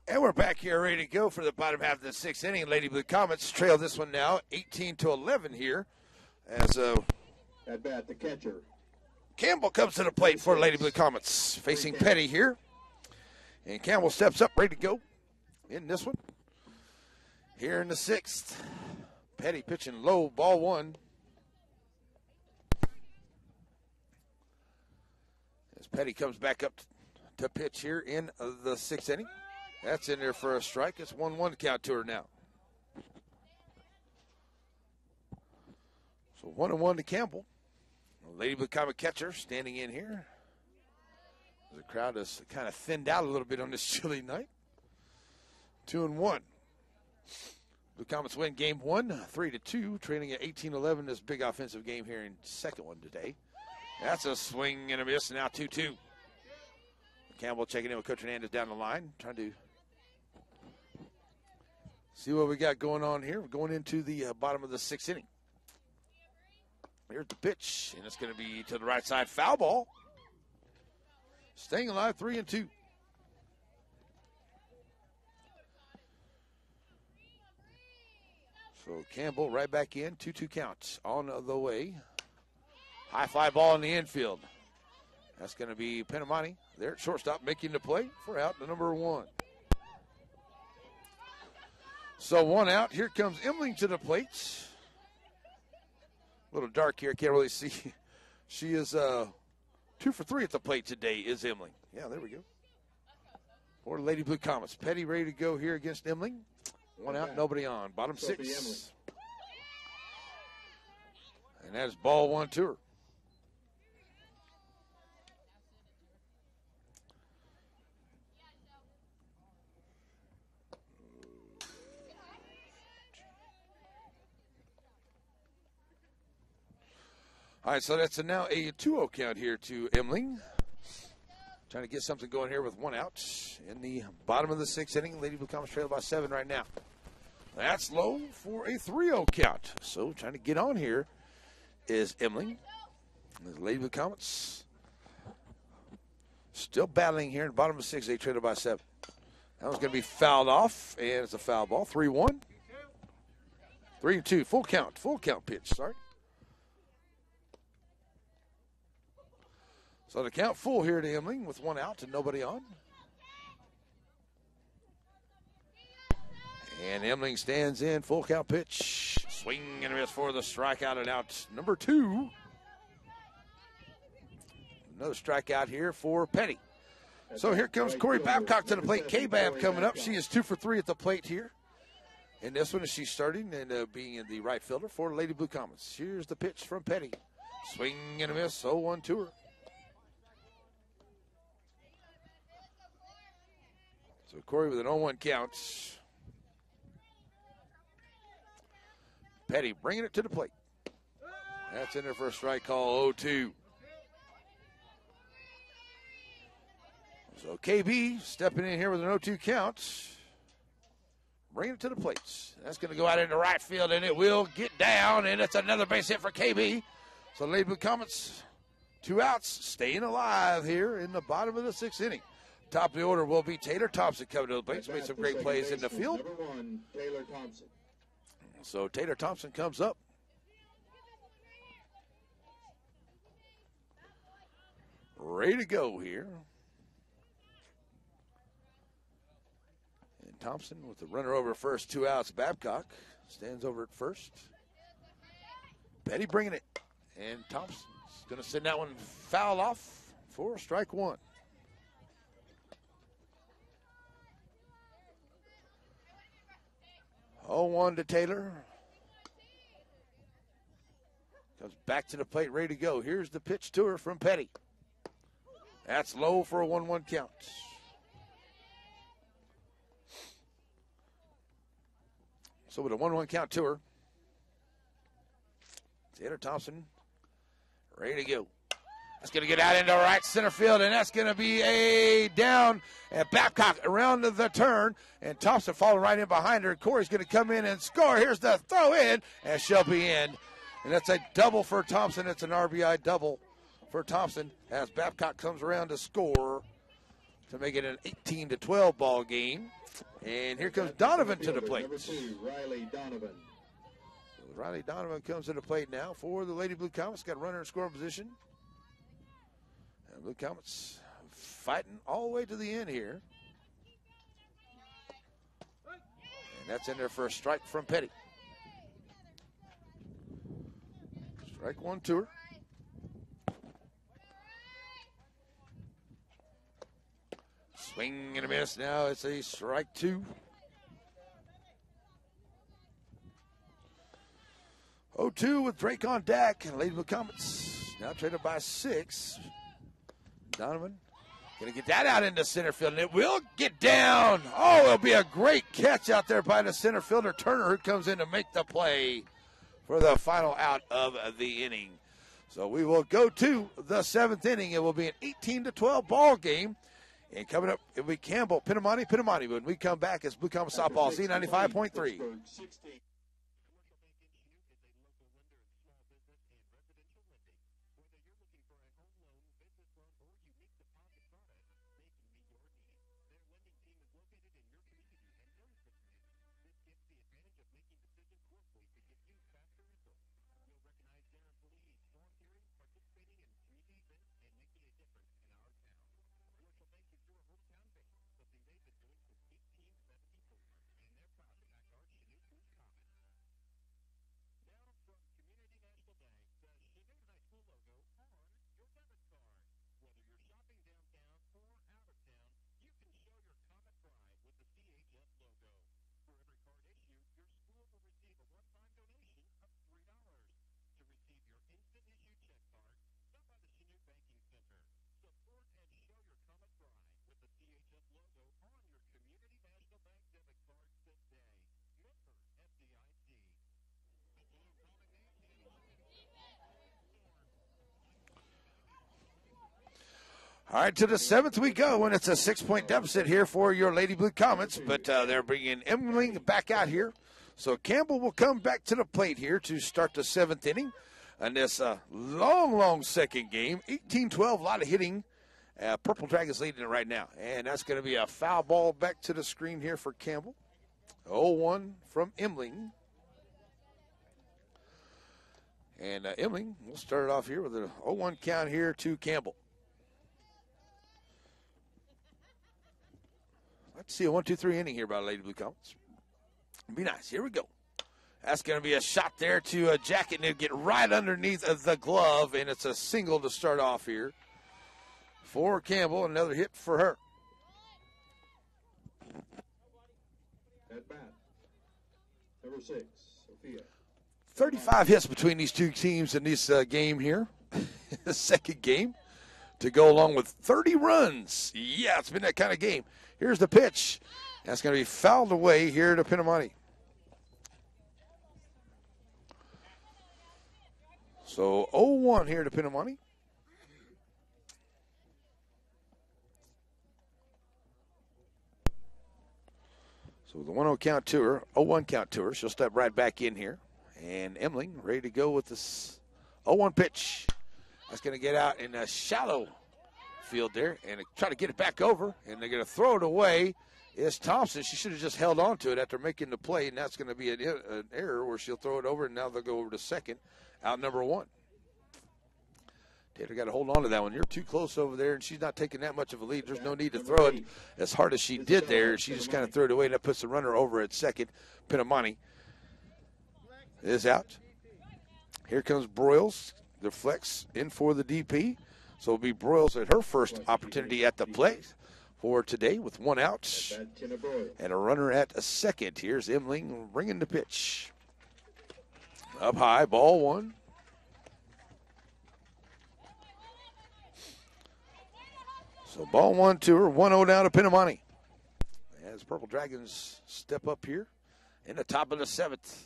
[SPEAKER 1] And we're back here ready to go for the bottom half of the 6th inning. Lady Blue Comets trail this one now 18-11 here as
[SPEAKER 2] At bat, the catcher.
[SPEAKER 1] Campbell comes to the plate for Lady Blue Comets, facing Petty here. And Campbell steps up, ready to go in this one. Here in the 6th, Petty pitching low, ball 1. As Petty comes back up to pitch here in the 6th inning. That's in there for a strike. It's 1-1 count to her now. So 1-1 to Campbell. Lady Blue Comet catcher standing in here. The crowd is kind of thinned out a little bit on this chilly night. 2-1. Blue Comets win game 1, 3-2, trailing at 18-11. This big offensive game here in second one today. That's a swing and a miss. Now 2-2. Campbell checking in with Coach Hernandez down the line, trying to see what we got going on here. We're going into the bottom of the 6th inning. Here's the pitch, and it's going to be to the right side. Foul ball. Staying alive, 3-2. So Campbell right back in, 2-2 counts on the way. High fly ball in the infield. That's going to be Pinamani there at shortstop making the play for out the number 1. So 1 out. Here comes Emling to the plate. A little dark here. Can't really see She is 2 for 3 at the plate today, is Emling. Yeah, there we go. For the Lady Blue Comets. Petty ready to go here against Emling. One out, nobody on. Bottom 6. And that is ball 1 to her. All right, so that's now a 2-0 count here to Emling. Trying to get something going here with 1 out in the bottom of the 6th inning. Lady Blue Comets trail by 7 right now. That's low for a 3-0 count. So trying to get on here is Emling. The Lady Blue Comets still battling here in the bottom of the 6th. They trailed by 7. That was going to be fouled off, and it's a foul ball. 3-1. 3-2. Full count pitch. Sorry. So the count full here to Emling with 1 out and nobody on. And Emling stands in, full count pitch. Swing and a miss for the strikeout and out number 2. Another strikeout here for Petty. So here comes Corey Babcock to the plate. K-Bab coming up. She is 2 for 3 at the plate here. And this one is she's starting and being in the right fielder for Lady Blue Comets. Here's the pitch from Petty. Swing and a miss, 0-1 to her. So Corey with an 0-1 count. Petty bringing it to the plate. That's in there for a strike call, 0-2. So KB stepping in here with an 0-2 count. Bringing it to the plate. That's going to go out into right field, and it will get down, and it's another base hit for KB. So Lady Blue Comets, 2 outs, staying alive here in the bottom of the 6th inning. Top of the order will be Taylor Thompson coming to the plate. He's made some great plays in the field.
[SPEAKER 2] Number 1, Taylor Thompson.
[SPEAKER 1] So Taylor Thompson comes up. Ready to go here. And Thompson with the runner over first, 2 outs. Babcock stands over at first. Petty bringing it. And Thompson's going to send that one foul off for strike 1. 0-1 to Taylor. Comes back to the plate, ready to go. Here's the pitch to her from Petty. That's low for a 1-1 count. So with a 1-1 count to her, Taylor Thompson ready to go. That's going to get out into right center field, and that's going to be a down. And Babcock around the turn, and Thompson following right in behind her. Corey's going to come in and score. Here's the throw in, and she'll be in. And that's a double for Thompson. It's an RBI double for Thompson as Babcock comes around to score to make it an 18-12 ball game. And here comes Donovan to the plate.
[SPEAKER 2] Number 2, Riley Donovan.
[SPEAKER 1] So Riley Donovan comes to the plate now for the Lady Blue Comets. Got a runner in scoring position. And Blue Comets fighting all the way to the end here. And that's in there for a strike from Petty. Strike 1 to her. Swing and a miss. Now it's a strike 2. 0-2 with Drake on deck. And Lady Blue Comets now traded by 6. Donovan going to get that out into center field, and it will get down. Oh, it'll be a great catch out there by the center fielder, Turner, who comes in to make the play for the final out of the inning. So we will go to the 7th inning. It will be an 18-12 ball game. And coming up, it'll be Campbell, Pinamani. When we come back, it's Blue Comets Softball, Z95.3. All right, to the 7th we go, and it's a 6-point deficit here for your Lady Blue Comets, but they're bringing Emling back out here. So Campbell will come back to the plate here to start the 7th inning. And this long second game, 18-12, a lot of hitting. Purple Dragons leading it right now. And that's going to be a foul ball back to the screen here for Campbell. 0-1 from Emling. And Emling will start it off here with a 0-1 count here to Campbell. Let's see a 1-2-3 inning here by Lady Blue Comets. Be nice. Here we go. That's going to be a shot there to Jacket, and it'll get right underneath the glove, and it's a single to start off here for Campbell. Another hit for her.
[SPEAKER 2] At bat, number 6, Sophia.
[SPEAKER 1] 35 hits between these two teams in this game here, the second game, to go along with 30 runs. Yeah, it's been that kind of game. Here's the pitch. That's going to be fouled away here to Pinamani. So 0-1 here to Pinamani. So the 1-0 count to her, 0-1 count to her. She'll step right back in here. And Emling ready to go with this 0-1 pitch. That's going to get out in a shallow field there and try to get it back over. And they're going to throw it away. It's Thompson. She should have just held on to it after making the play, and that's going to be an error where she'll throw it over, and now they'll go over to second, out number 1. Taylor got to hold on to that one. You're too close over there, and she's not taking that much of a lead. There's no need to throw it as hard as she did there. She just kind of threw it away, and that puts the runner over at second. Pinamani is out. Here comes Broyles. The flex in for the DP. So it'll be Broyles at her first opportunity at the plate for today with 1 out and a runner at a second. Here's Emling bringing the pitch. Up high, ball 1. So ball 1 to her, 1-0 down to Pinamani. As Purple Dragons step up here in the top of the 7th.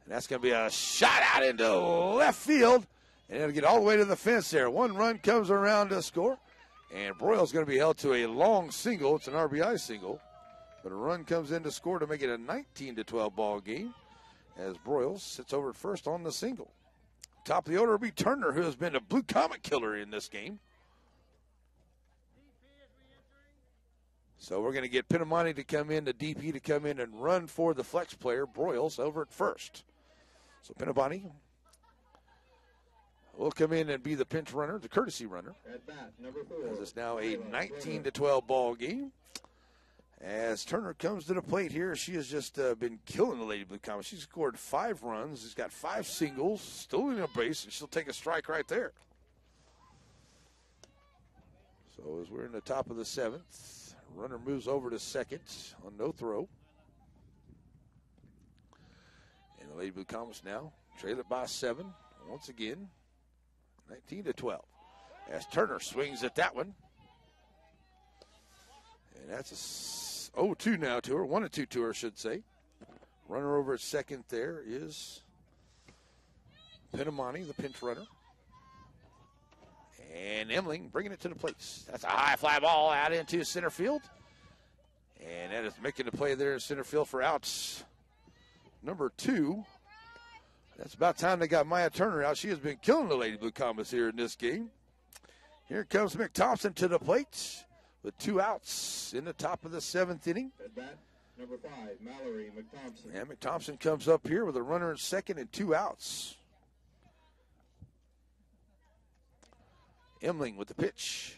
[SPEAKER 1] And that's going to be a shot out into left field. And it'll get all the way to the fence there. 1 run comes around to score. And Broyles going to be held to a long single. It's an RBI single. But a run comes in to score to make it a 19-12 ball game. As Broyles sits over at first on the single. Top of the order will be Turner, who has been a Blue Comet killer in this game. So we're going to get Pinamani to come in, the DP to come in and run for the flex player, Broyles, over at first. So Pinamani will come in and be the pinch runner, the courtesy runner.
[SPEAKER 2] At bat, number 4.
[SPEAKER 1] As it's now a 19-12 ball game. As Turner comes to the plate here, she has just been killing the Lady Blue Comets. She's scored 5 runs. She's got 5 singles, stolen a base, and she'll take a strike right there. So as we're in the top of the 7th, runner moves over to second on no throw. And the Lady Blue Comets now trail it by 7 once again, 19-12. As Turner swings at that one. And that's a 0-2 now to her, 1-2 to her, I should say. Runner over at second there is Pinamani, the pinch runner. And Emling bringing it to the plate. That's a high fly ball out into center field. And that is making the play there in center field for outs number 2. That's about time they got Maya Turner out. She has been killing the Lady Blue Comets here in this game. Here comes McThompson to the plate with 2 outs in the top of the 7th inning.
[SPEAKER 2] At bat, number 5, Mallory McThompson.
[SPEAKER 1] And McThompson comes up here with a runner in second and 2 outs. Emling with the pitch.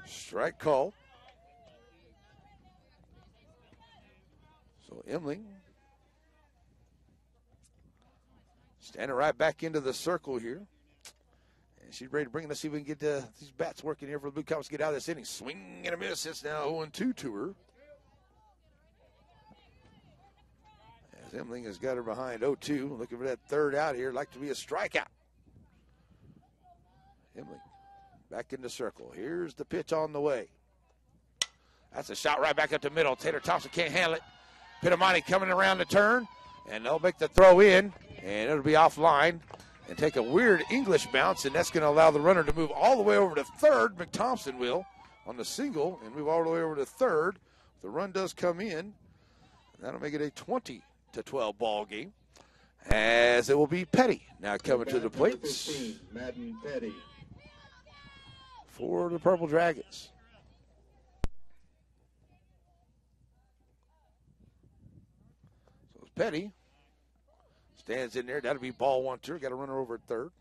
[SPEAKER 1] Strike call. So Emling standing right back into the circle here. And she's ready to bring it. Let's see if we can get these bats working here for the Blue Comets to get out of this inning. Swing and a miss. It's now 0-2 to her. As Emling has got her behind 0-2. Looking for that third out here. Like to be a strikeout. Emily back in the circle. Here's the pitch on the way. That's a shot right back up the middle. Taylor Thompson can't handle it. Pinamani coming around the turn, and they'll make the throw in, and it'll be offline and take a weird English bounce, and that's going to allow the runner to move all the way over to third. McThompson will on the single and move all the way over to third. The run does come in. That'll make it a 20-12 ball game, as it will be Petty now coming to the plate
[SPEAKER 2] 15, Madden Petty.
[SPEAKER 1] For the Purple Dragons. So it's Petty. Stands in there. That'll be ball 1-2. Got a runner over at third.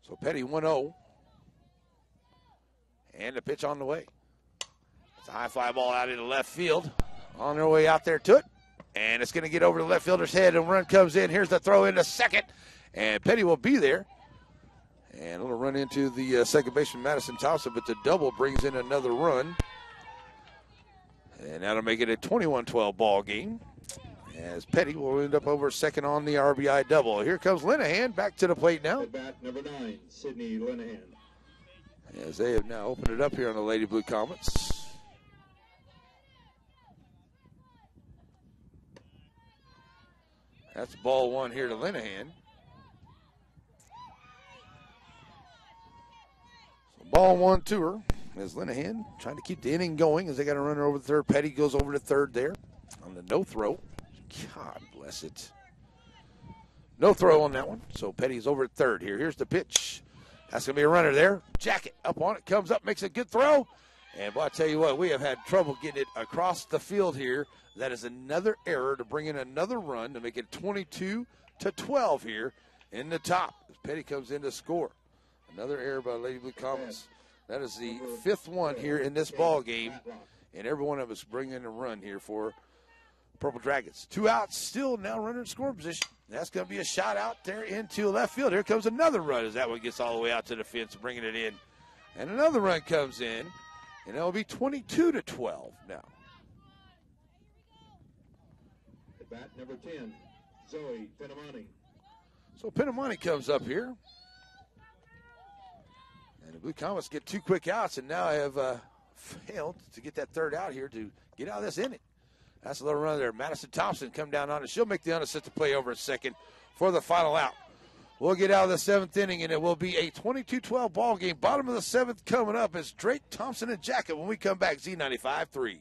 [SPEAKER 1] So Petty 1-0. And the pitch on the way. It's a high fly ball out into left field. On their way out there to it. And it's going to get over the left fielder's head. And run comes in. Here's the throw into second. And Petty will be there. And a little run into the second baseman, Madison Thompson. But the double brings in another run. And that'll make it a 21-12 ball game. As Petty will end up over second on the RBI double. Here comes Linehan back to the plate now.
[SPEAKER 2] At bat number 9, Sidney Linehan.
[SPEAKER 1] As they have now opened it up here on the Lady Blue Comets. That's ball 1 here to Linehan. So ball 1 to her as Linehan trying to keep the inning going as they got a runner over the third. Petty goes over to third there on the no throw. God bless it. No throw on that one. So Petty's over at third here. Here's the pitch. That's going to be a runner there. Jacket up on it. Comes up, makes a good throw. And boy, I tell you what, we have had trouble getting it across the field here. That is another error to bring in another run to make it 22-12 here in the top. As Petty comes in to score. Another error by Lady Blue Comets. That is the 5th one here in this ball game. And every one of us bring in a run here for Purple Dragons. 2 outs, still now runner in scoring position. That's going to be a shot out there into left field. Here comes another run as that one gets all the way out to the fence, bringing it in. And another run comes in, and it'll be 22-12 now.
[SPEAKER 2] At bat number 10, Zoe Pinamani.
[SPEAKER 1] So Pinamani comes up here. And the Blue Comets get 2 quick outs, and now have failed to get that third out here to get out of this inning. That's a little run there. Madison Thompson come down on it. She'll make the unassisted play over at second for the final out. We'll get out of the 7th inning, and it will be a 22-12 ball game. Bottom of the 7th coming up is Drake, Thompson, and Jacket when we come back. Z95-3.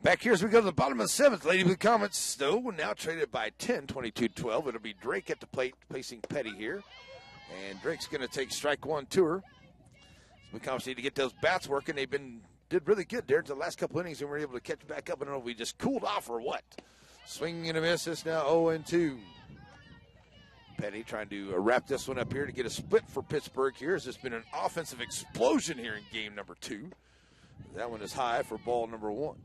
[SPEAKER 1] Back here as we go to the bottom of the 7th. Lady Blue Comets, though, now traded by 10, 22-12. It'll be Drake at the plate facing Petty here. And Drake's going to take strike 1 to her. Blue Comets need to get those bats working. They've did really good there to the last couple innings and were able to catch back up. I don't know if we just cooled off or what. Swinging and a miss. It's now 0-2. Petty trying to wrap this one up here to get a split for Pittsburg here. As there's been an offensive explosion here in game number 2. That one is high for ball number 1.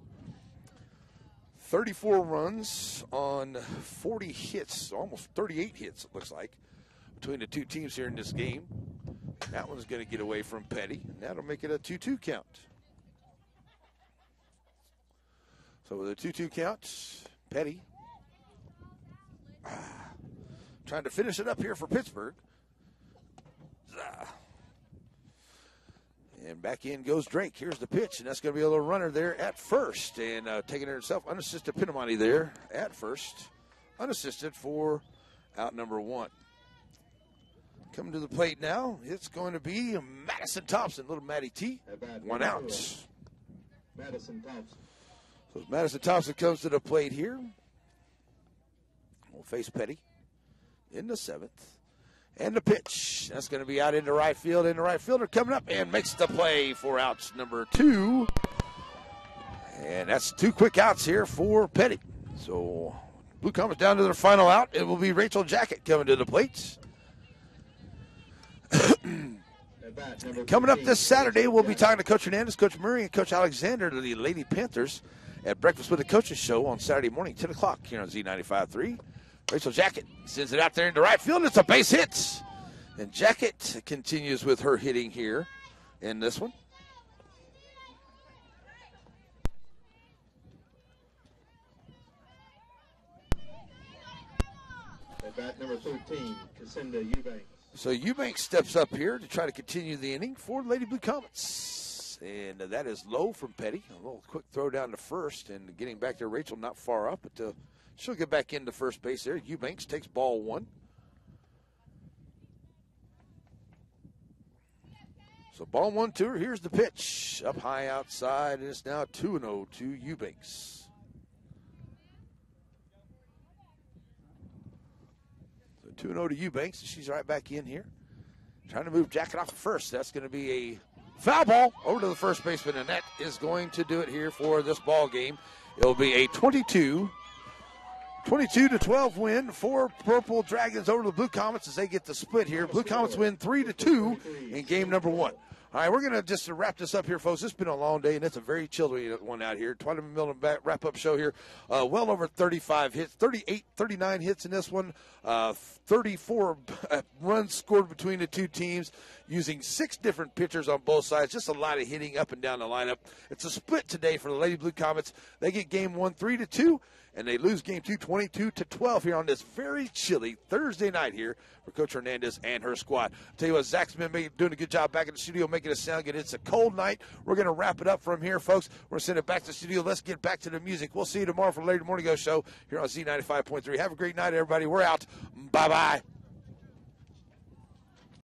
[SPEAKER 1] 34 runs on 40 hits, almost 38 hits, it looks like, between the two teams here in this game. That one's going to get away from Petty, and that'll make it a 2-2 count. So with a 2-2 count, Petty trying to finish it up here for Pittsburgh. And back in goes Drake. Here's the pitch, and that's going to be a little runner there at first. And taking it himself, unassisted Pinamani there at first unassisted for out number 1. Coming to the plate now, it's going to be Madison Thompson, little Matty T. 1 out.
[SPEAKER 2] Madison Thompson.
[SPEAKER 1] So as Madison Thompson comes to the plate here, we'll face Petty in the 7th. And the pitch. That's going to be out into right field. And the right fielder coming up and makes the play for outs number 2. And that's 2 quick outs here for Petty. So Blue Comets down to their final out. It will be Rachel Jacket coming to the plate. Coming up this Saturday, we'll be talking to Coach Hernandez, Coach Murray, and Coach Alexander to the Lady Panthers at Breakfast with the Coaches show on Saturday morning, 10 o'clock here on Z95.3. Rachel Jacket sends it out there into right field. It's a base hit. And Jacket continues with her hitting here in this one.
[SPEAKER 2] At bat number 13, Cassandra Eubanks.
[SPEAKER 1] So Eubanks steps up here to try to continue the inning for Lady Blue Comets. And that is low from Petty. A little quick throw down to first. And getting back to Rachel, not far up. But she'll get back into first base there. Eubanks takes ball 1. So ball 1 to her. Here's the pitch. Up high outside. And it's now 2-0 to Eubanks. So 2-0 to Eubanks. She's right back in here. Trying to move Jacket off of first. That's going to be a foul ball over to the first baseman. And that is going to do it here for this ball game. It'll be a 22-12 win for Purple Dragons over the Blue Comets as they get the split here. Blue Comets win 3-2 in game number 1. All right, we're going to just wrap this up here, folks. It's been a long day, and it's a very chilly one out here. Twilight Milton wrap-up show here. Well over 35 hits, 38, 39 hits in this one. 34 runs scored between the two teams using 6 different pitchers on both sides. Just a lot of hitting up and down the lineup. It's a split today for the Lady Blue Comets. They get game 1 3-2. And they lose game 2 22-12 here on this very chilly Thursday night here for Coach Hernandez and her squad. I'll tell you what, Zach's been doing a good job back in the studio making it sound good. It's a cold night. We're going to wrap it up from here, folks. We're going to send it back to the studio. Let's get back to the music. We'll see you tomorrow for the Lady Morning Go show here on Z95.3. Have a great night, everybody. We're out. Bye-bye.